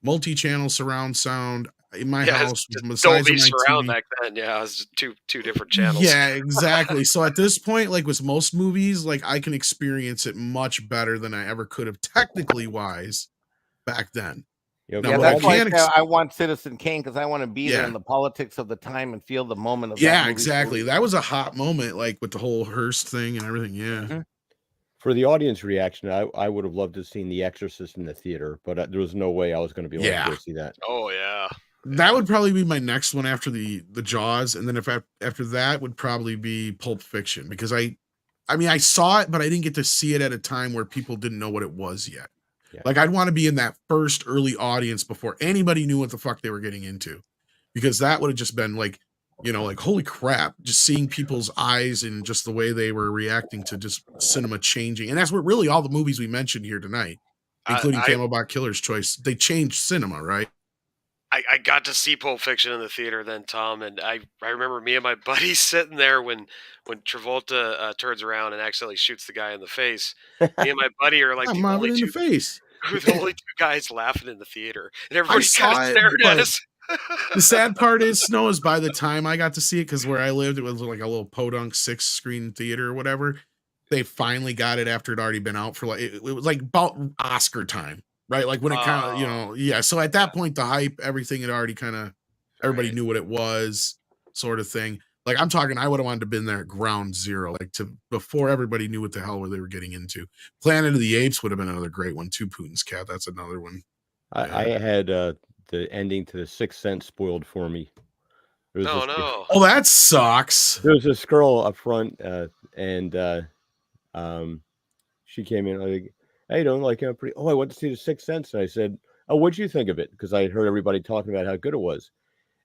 multi-channel surround sound in my house, with the size of my surround TV. back then, yeah, it was two different channels. Yeah, exactly. So at this point, like with most movies, like I can experience it much better than I ever could have technically wise back then. You know, No, Yeah, what that's why I, mechanics? say I want Citizen Kane because I want to be there Yeah. in the politics of the time and feel the moment of that Yeah, movie. exactly. That was a hot moment, like with the whole Hearst thing and everything. Yeah. Mhm. for the audience reaction, I would have loved to have seen The Exorcist in the theater, but there was no way I was going to be able to go see that. Oh yeah. That would probably be my next one after the Jaws, and then after that would probably be Pulp Fiction, because I mean I saw it, but I didn't get to see it at a time where people didn't know what it was yet. Yeah. Like I'd want to be in that first early audience before anybody knew what the fuck they were getting into, because that would have just been like, you know, like holy crap, just seeing people's eyes and just the way they were reacting to just cinema changing. And that's what really all the movies we mentioned here tonight, including I Camelback Killer's Choice, they changed cinema, right? I got to see Pulp Fiction in the theater then, Tom, and I remember me and my buddy sitting there when Travolta turns around and accidentally shoots the guy in the face. Me and my buddy are like I'm the Marvin only in the two face. we're the only two guys laughing in the theater, and everybody saw kind of it, stared at but us. The sad part is, Snow, is by the time I got to see it, because where I lived, it was like a little podunk 6-screen theater or whatever. They finally got it after it'd already been out for like, it was like about Oscar time, right? Like when it kind of, you know, yeah. So at that point, the hype, everything had already kind of, everybody Right. knew what it was, sort of thing. Like I'm talking, I would have wanted to been there at ground zero, like to before everybody knew what the hell they were getting into. Planet of the Apes would have been another great one too. Putin's Cat, that's another one. I had the ending to The Sixth Sense spoiled for me. There was Oh this, no. Oh, that sucks. there was this girl up front, and she came in like, "Hey, don't like pretty." Oh, I went to see The Sixth Sense, and I said, "Oh, what'd you think of it?" Because I had heard everybody talking about how good it was,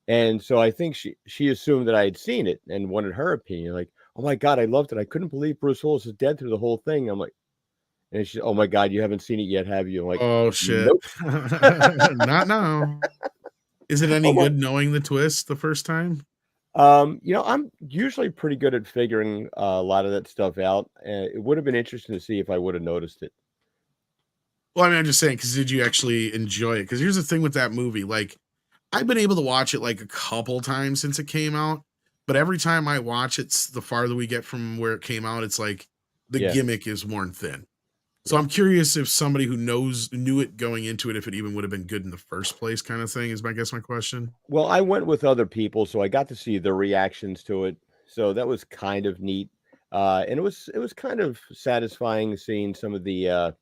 and so I think she assumed that I had seen it and wanted her opinion. Like, "Oh my God, I loved it. I couldn't believe Bruce Willis is dead through the whole thing." I'm like, and she, "Oh my God, you haven't seen it yet, have you?" I'm like, Oh shit. "Nope." Not now. Is it any Oh, my- good knowing the twist the first time? You know, I'm usually pretty good at figuring a lot of that stuff out. It would have been interesting to see if I would have noticed it. Well, I mean, I'm just saying, because did you actually enjoy it? Because here's the thing with that movie. Like, I've been able to watch it like a couple times since it came out, but every time I watch it, the farther we get from where it came out, it's like the Yeah. gimmick is worn thin. So I'm curious if somebody who knew it going into it, if it even would have been good in the first place, kind of thing, is my question. Well, I went with other people, so I got to see their reactions to it. So that was kind of neat. And it was kind of satisfying seeing some of the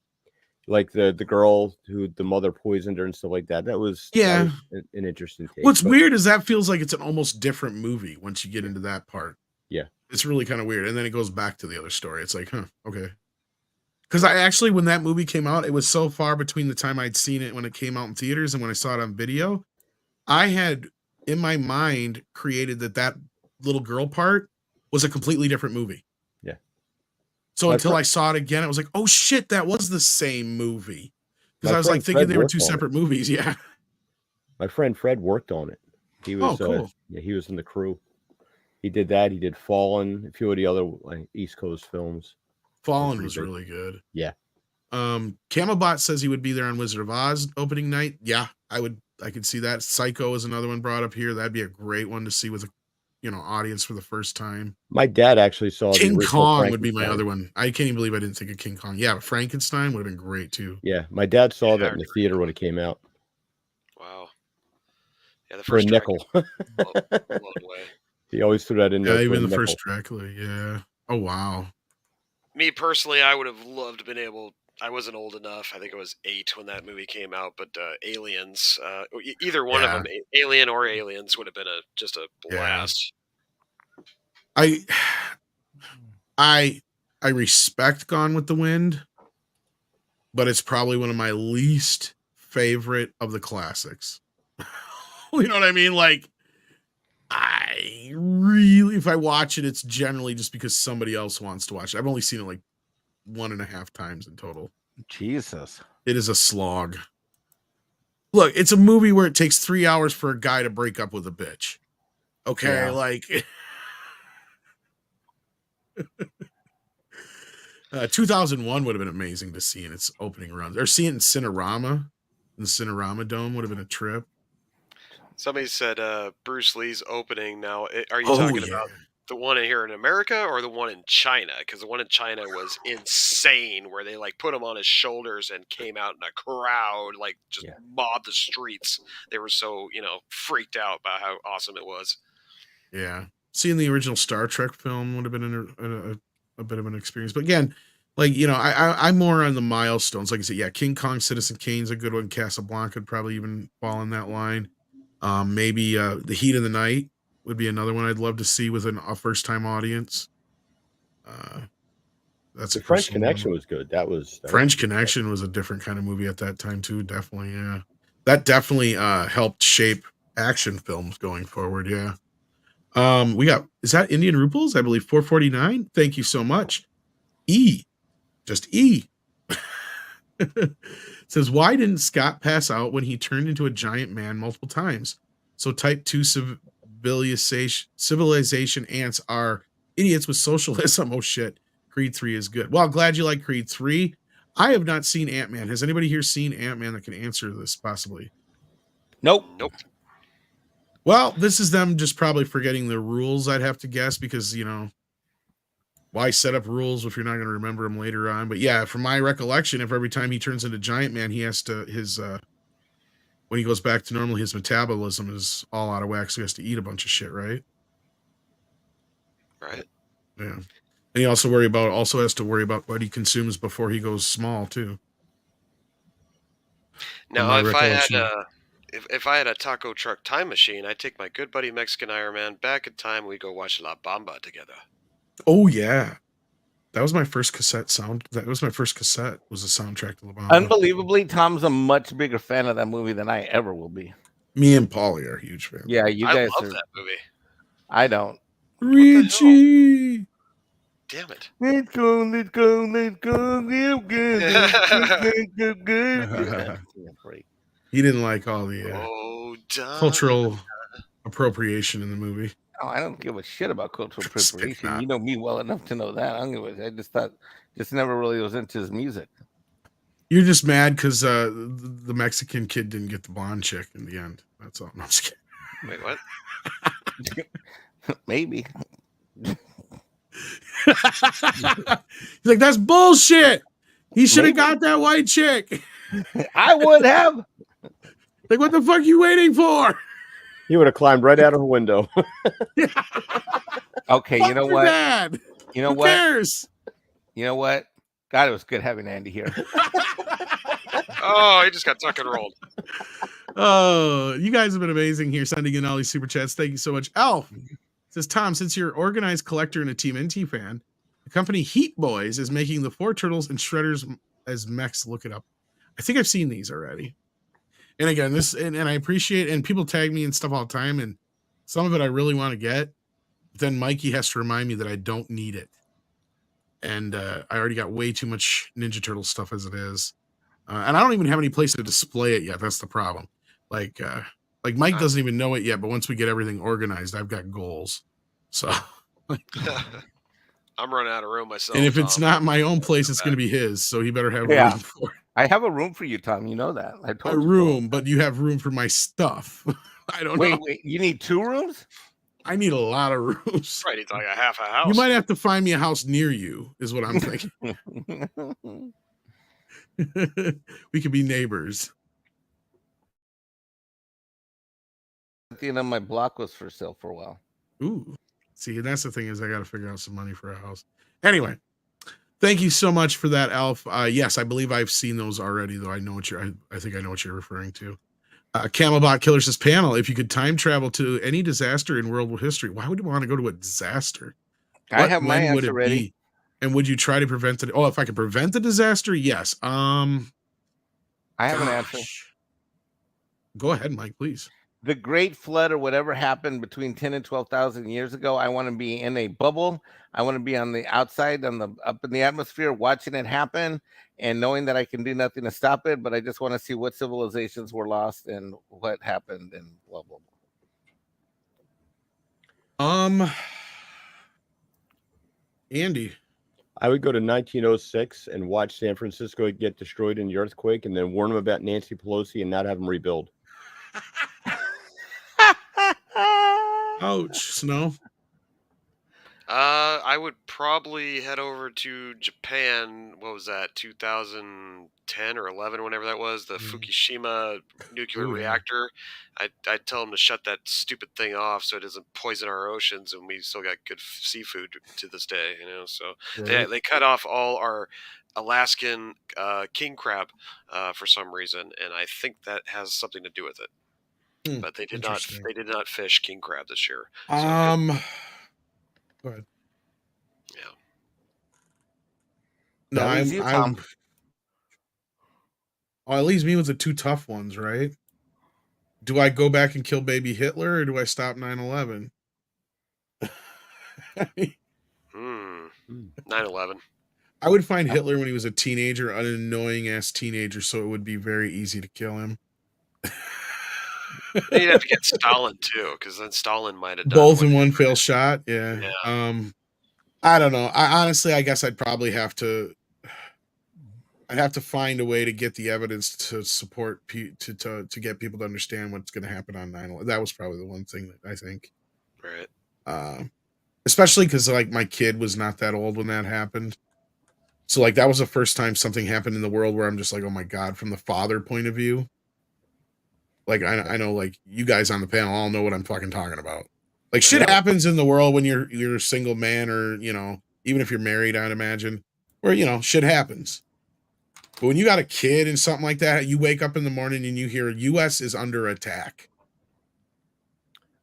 like the girl who the mother poisoned her and stuff like that. That was Yeah. an interesting take. What's but- weird is that feels like it's an almost different movie once you get into that part. Yeah. It's really kind of weird. And then it goes back to the other story. It's like, huh, okay. Because I actually, when that movie came out, it was so far between the time I'd seen it when it came out in theaters and when I saw it on video. I had, in my mind, created that little girl part was a completely different movie. Yeah. So My until fr- I saw it again, I was like, oh shit, that was the same movie. Because My I was like friend thinking Fred they were worked two on it. separate movies. Yeah. My friend Fred worked on it. He was cool. yeah, he was in the crew. He did that. He did Fallen, a few of the other East Coast films. Fallen pretty was big. really good. Yeah. Camelbot says he would be there on Wizard of Oz opening night. Yeah, I could see that. Psycho is another one brought up here. That'd be a great one to see with a audience for the first time. My dad actually saw the King original Kong would be my Frankenstein. other one. I can't even believe I didn't think of King Kong. Yeah, Frankenstein would have been great too. Yeah, my dad saw Yeah, that in the theater when it came out Wow. Yeah, the for a first nickel. blown away. He always threw that in there. Yeah, for a even the nickel. first Dracula. Yeah. Oh wow. Me personally, I would have loved to been able. I wasn't old enough. I think I was 8 when that movie came out. But Aliens, either one Yeah. of them, Alien or Aliens, would have been just a blast. I respect Gone with the Wind, but it's probably one of my least favorite of the classics. You know what I mean? Like, I really, if I watch it, it's generally just because somebody else wants to watch it. I've only seen it like 1.5 times in total. Jesus. It is a slog. Look, it's a movie where it takes 3 hours for a guy to break up with a bitch. Okay, Yeah. like 2001 would have been amazing to see in its opening runs, or see it in Cinerama. In the Cinerama Dome would have been a trip. Somebody said Bruce Lee's opening. Now, are you Oh, talking yeah. about The one here in America or the one in China? Because the one in China was insane, where they like put him on his shoulders and came out in a crowd, like just mobbed the streets. They were so freaked out by how awesome it was. Yeah, seeing the original Star Trek film would have been a bit of an experience. But again, like I'm more on the milestones. Like I said, yeah, King Kong, Citizen Kane's a good one. Casablanca would probably even fall in that line. Maybe The Heat of the Night would be another one I'd love to see with a first-time audience. That's the French Connection was good. French Connection was a different kind of movie at that time too. Definitely, yeah. That definitely helped shape action films going forward. Yeah. Is that Indian Rupees? I believe 449. Thank you so much. Just E. Says, why didn't Scott pass out when he turned into a giant man multiple times? So type 2 civilization ants are idiots with socialism. Oh shit. Creed 3 is good. Well, glad you like Creed 3. I have not seen Ant-Man. Has anybody here seen Ant-Man that can answer this possibly? Nope. Well, this is them just probably forgetting the rules, I'd have to guess, because, why set up rules if you're not going to remember them later on? But yeah, from my recollection, if every time he turns into Giant Man, he has to, when he goes back to normal, his metabolism is all out of whack, so he has to eat a bunch of shit, right? Right. Yeah. And he also has to worry about what he consumes before he goes small, too. Now, if I had a taco truck time machine, I'd take my good buddy Mexican Iron Man back in time. We'd go watch La Bamba together. Oh yeah, that was my first cassette was the soundtrack to La Bamba. Unbelievably, Tom's a much bigger fan of that movie than I ever will be. Me and Paulie are huge fans. Yeah, you guys love that movie. I don't. Richie. Damn it. Let's go. He didn't like all the cultural appropriation in the movie. Oh, I don't give a shit about cultural appropriation. You know me well enough to know that. I just never really was into his music. You're just mad because the Mexican kid didn't get the blonde chick in the end. That's all. No, I'm just kidding. Wait, what? Maybe. He's like, that's bullshit. He should have got that white chick. I would have. Like, what the fuck are you waiting for? He would have climbed right out of her window. Okay, fuck you know what? Dad. You know Who what? Cares? You know what? God, it was good having Andy here. Oh, he just got tuck and rolled. Oh, you guys have been amazing here, sending in all these super chats. Thank you so much. Elf says, Tom, since you're an organized collector and a TMNT fan, the company Heat Boys is making the 4 Turtles and Shredders as mechs. Look it up. I think I've seen these already. And again, and I appreciate, and people tag me and stuff all the time, and some of it I really want to get. But then Mikey has to remind me that I don't need it. And I already got way too much Ninja Turtle stuff as it is. And I don't even have any place to display it yet. That's the problem. Like Mike doesn't even know it yet, but once we get everything organized, I've got goals. So I'm running out of room myself. And if it's not my own place, it's going to be his. So he better have room for it. I have a room for you, Tom. You know that. I told a you room, but you have room for my stuff. I don't know. Wait, you need 2 rooms? I need a lot of rooms. Right, it's like a half a house. You might have to find me a house near you, is what I'm thinking. We could be neighbors. The end of my block was for sale for a while. Ooh. See, that's the thing is I got to figure out some money for a house. Anyway, thank you so much for that, Alf. Yes, I believe I've seen those already, though. I think I know what you're referring to. Camelbot Killer says, panel, if you could time travel to any disaster in world history, why would you want to go to a disaster? I have my answer ready. And would you try to prevent it? Oh, if I could prevent the disaster, yes. I have an answer. Go ahead, Mike, please. The Great Flood or whatever happened between 10 and 12,000 years ago, I want to be in a bubble. I want to be on the outside, up in the atmosphere, watching it happen and knowing that I can do nothing to stop it. But I just want to see what civilizations were lost and what happened and blah, blah, blah. Andy. I would go to 1906 and watch San Francisco get destroyed in the earthquake and then warn them about Nancy Pelosi and not have them rebuild. Ouch, Snow. I would probably head over to Japan. What was that? 2010 or 11, whenever that was. The Fukushima nuclear Ooh, yeah. reactor. I'd tell them to shut that stupid thing off so it doesn't poison our oceans, and we still got good seafood to this day. So they cut off all our Alaskan king crab for some reason, and I think that has something to do with it. But they did not. Interesting. They did not fish king crab this year. Go ahead. Yeah. No, That leaves you, Tom. Oh, it leaves me with the two tough ones, right? Do I go back and kill baby Hitler, or do I stop 9/11? 9/11. I would find Hitler when he was a teenager, an annoying ass teenager, so it would be very easy to kill him. You'd have to get Stalin too, because then Stalin might have done both in one fell shot. Yeah. Yeah. I don't know. I guess I'd probably have to. I'd have to find a way to get the evidence to support to get people to understand what's going to happen on 9/11. That was probably the one thing that I think. Right. Especially because like my kid was not that old when that happened, so like that was the first time something happened in the world where I'm just like, oh my god, from the father point of view. Like I know, like you guys on the panel all know what I'm fucking talking about. Like shit happens in the world when you're a single man, or even if you're married, I'd imagine, where shit happens. But when you got a kid and something like that, you wake up in the morning and you hear U.S. is under attack.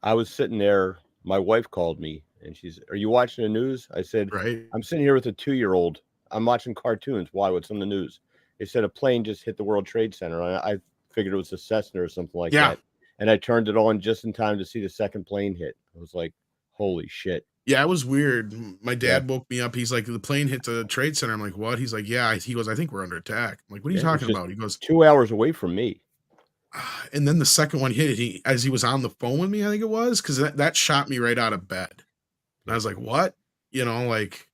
I was sitting there. My wife called me and she's, "Are you watching the news?" I said, "Right." I'm sitting here with a 2-year-old. I'm watching cartoons. Why? What's on the news? They said a plane just hit the World Trade Center. I figured it was a Cessna or something like that. And I turned it on just in time to see the second plane hit. I was like, holy shit. Yeah, it was weird. My dad woke me up. He's like, the plane hit the Trade Center. I'm like, what? He's like, yeah. He goes, I think we're under attack. I'm like, what are you talking about? He goes, 2 hours away from me. And then the second one hit, as he was on the phone with me, I think it was, because that shot me right out of bed. And I was like, what? Like,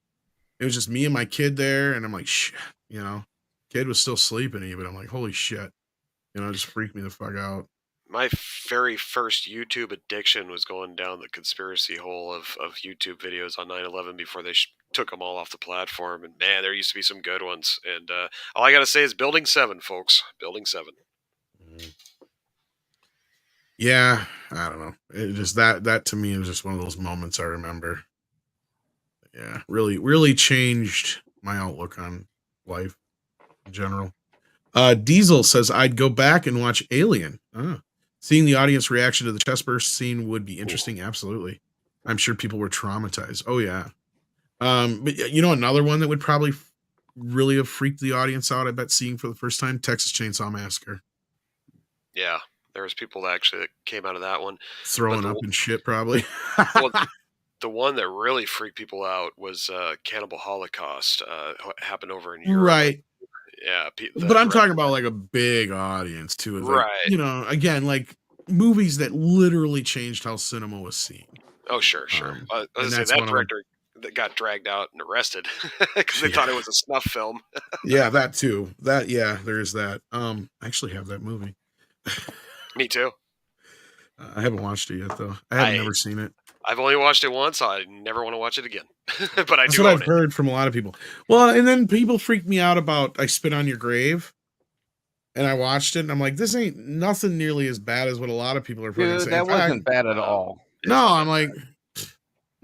it was just me and my kid there. And I'm like, shit, kid was still sleeping even. I'm like, holy shit. It just freaked me the fuck out. My very first YouTube addiction was going down the conspiracy hole of YouTube videos on 9/11 before they took them all off the platform. And man, there used to be some good ones. And all I got to say is Building 7, folks. Building 7. Yeah, I don't know. It just that to me was just one of those moments I remember. Yeah, really, really changed my outlook on life in general. Diesel says I'd go back and watch Alien. Seeing the audience reaction to the chest burst scene would be interesting. Absolutely. I'm sure people were traumatized. Oh yeah. But another one that would probably really have freaked the audience out, I bet, seeing for the first time, Texas Chainsaw Massacre. Yeah, there was people that actually came out of that one throwing up and shit, probably. Well, the one that really freaked people out was Cannibal Holocaust. Happened over in Europe. Right. Yeah, but I'm talking about like a big audience too. Like, right. Again, like movies that literally changed how cinema was seen. Oh, sure. I was gonna say, that director that got dragged out and arrested because they thought it was a snuff film. Yeah, that too. There's that. I actually have that movie. Me too. I haven't watched it yet, though. I've never seen it. I've only watched it once. I never want to watch it again. But That's what I've heard from a lot of people. Well, and then people freaked me out about I Spit on Your Grave. And I watched it, and I'm like, this ain't nothing nearly as bad as what a lot of people are fucking saying. That wasn't bad at all. No, I'm like,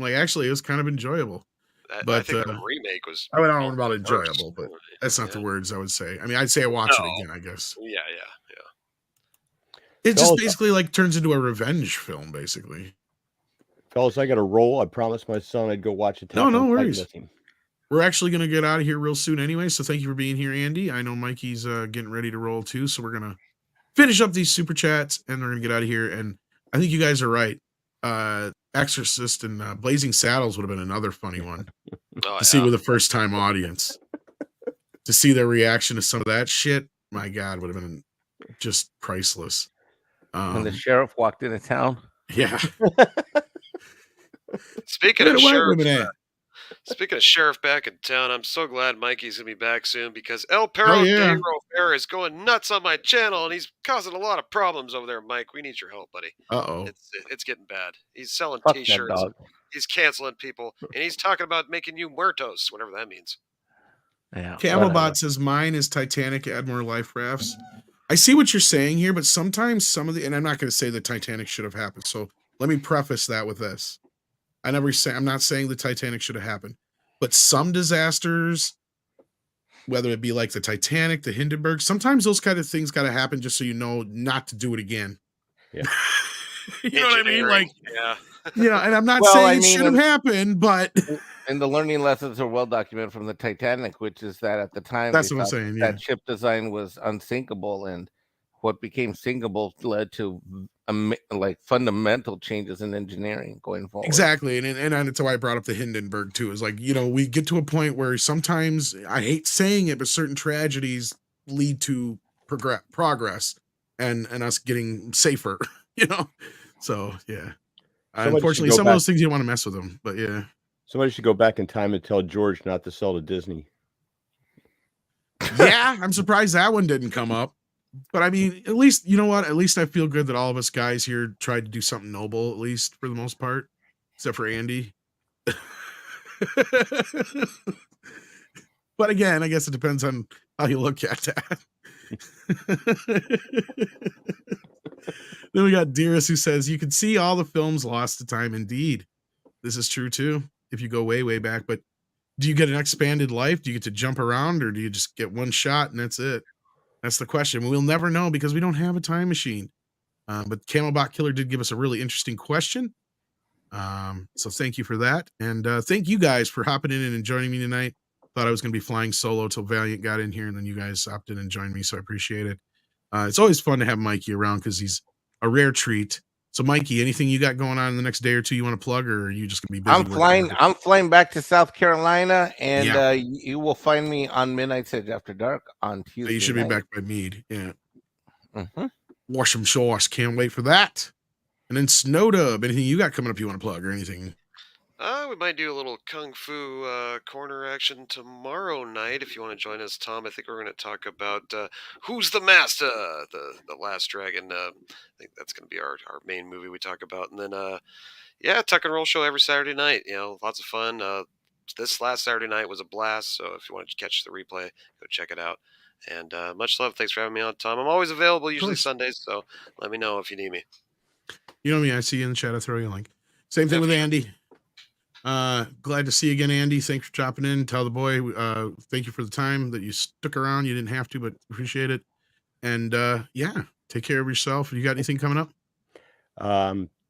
actually, it was kind of enjoyable. But I think the remake was. I don't know about enjoyable, but that's not the words I would say. I mean, I'd say I watch it again, I guess. Yeah. It just basically like turns into a revenge film, basically. Fellas, I got a roll. I promised my son I'd go watch it. No worries. We're actually going to get out of here real soon anyway, so thank you for being here, Andy. I know Mikey's getting ready to roll too, so we're going to finish up these super chats, and we're going to get out of here. And I think you guys are right. Exorcist and Blazing Saddles would have been another funny one to see with a first-time audience. To see their reaction to some of that shit, my God, would have been just priceless. When the sheriff walked into town. Yeah. Speaking of sheriff back in town, I'm so glad Mikey's gonna be back soon because El Perro de Rivera is going nuts on my channel and he's causing a lot of problems over there. Mike, we need your help, buddy. Uh-oh. It's getting bad. He's selling Fuck T-shirts. He's canceling people, and he's talking about making you muertos, whatever that means. Yeah. Camelbot says mine is Titanic, add more life rafts. I see what you're saying here, but sometimes some of the, and I'm not going to say the Titanic should have happened. So let me preface that with this. I'm not saying the Titanic should have happened, but some disasters, whether it be like the Titanic, the Hindenburg, sometimes those kind of things got to happen just so you know not to do it again. Yeah. You know what I mean? Like, yeah. And I'm not Well, saying I it mean, should have happened, but and the learning lessons are well documented from the Titanic, which is that at the time that's they what I'm thought saying. that ship design was unsinkable, and what became sinkable led to like fundamental changes in engineering going forward. Exactly, and that's why I brought up the Hindenburg too. Is like, we get to a point where sometimes, I hate saying it, but certain tragedies lead to progress and us getting safer. So yeah. Unfortunately, some of those things you don't want to mess with them, but yeah. Somebody should go back in time and tell George not to sell to Disney. Yeah, I'm surprised that one didn't come up. But I mean, at least, you know what? At least I feel good that all of us guys here tried to do something noble, at least for the most part, except for Andy. But again, I guess it depends on how you look at that. Then we got Dearest, who says, you can see all the films lost to time. Indeed. This is true too, if you go way, way back. But do you get an expanded life? Do you get to jump around, or do you just get one shot and that's it? That's the question. We'll never know because we don't have a time machine. But Camelbot Killer did give us a really interesting question. So thank you for that. And thank you guys for hopping in and joining me tonight. Thought I was going to be flying solo till Valiant got in here, and then you guys opted in and joined me, so I appreciate it. It's always fun to have Mikey around because he's a rare treat. So Mikey, anything you got going on in the next day or two you want to plug, or are you just going to be busy? I'm flying back to South Carolina, and you will find me on Midnight's Edge After Dark on Tuesday. So you should be back by Mead. Yeah. Wash some sauce. Can't wait for that. And then Snowdub, anything you got coming up you want to plug or anything? We might do a little Kung Fu corner action tomorrow night if you want to join us, Tom. I think we're going to talk about Who's the Master, the Last Dragon. I think that's going to be our main movie we talk about. And then, Tuck and Roll show every Saturday night. Lots of fun. This last Saturday night was a blast, so if you want to catch the replay, go check it out. And much love. Thanks for having me on, Tom. I'm always available, usually Sundays, so let me know if you need me. You know me. I see you in the chat. I'll throw you a link. Same thing with Andy. Glad to see you again, Andy. Thanks for dropping in. Tell the boy, thank you for the time that you stuck around. You didn't have to, but appreciate it. And take care of yourself. You got anything coming up?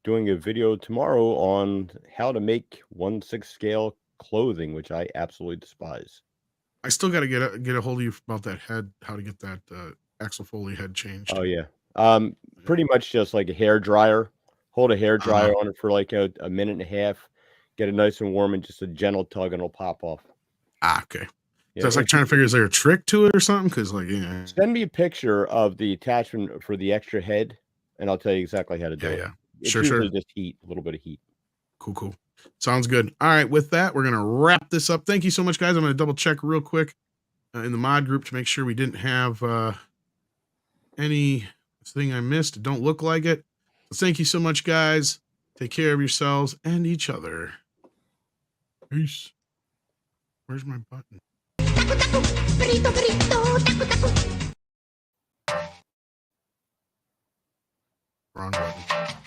Doing a video tomorrow on how to make 1/6 scale clothing, which I absolutely despise. I still got to get a hold of you about that head, how to get that Axel Foley head changed. Oh yeah. Pretty much just like a hair dryer. Hold a hair dryer on it for like a minute and a half. Get it nice and warm, and just a gentle tug, and it'll pop off. Okay. Yeah, so it's like trying to figure, is there a trick to it or something? Because send me a picture of the attachment for the extra head, and I'll tell you exactly how to do it. Yeah, it's sure. Just heat, a little bit of heat. Cool. Sounds good. All right, with that, we're gonna wrap this up. Thank you so much, guys. I'm gonna double check real quick in the mod group to make sure we didn't have anything I missed. It don't look like it. So thank you so much, guys. Take care of yourselves and each other. Peace. Where's my button? Wrong button.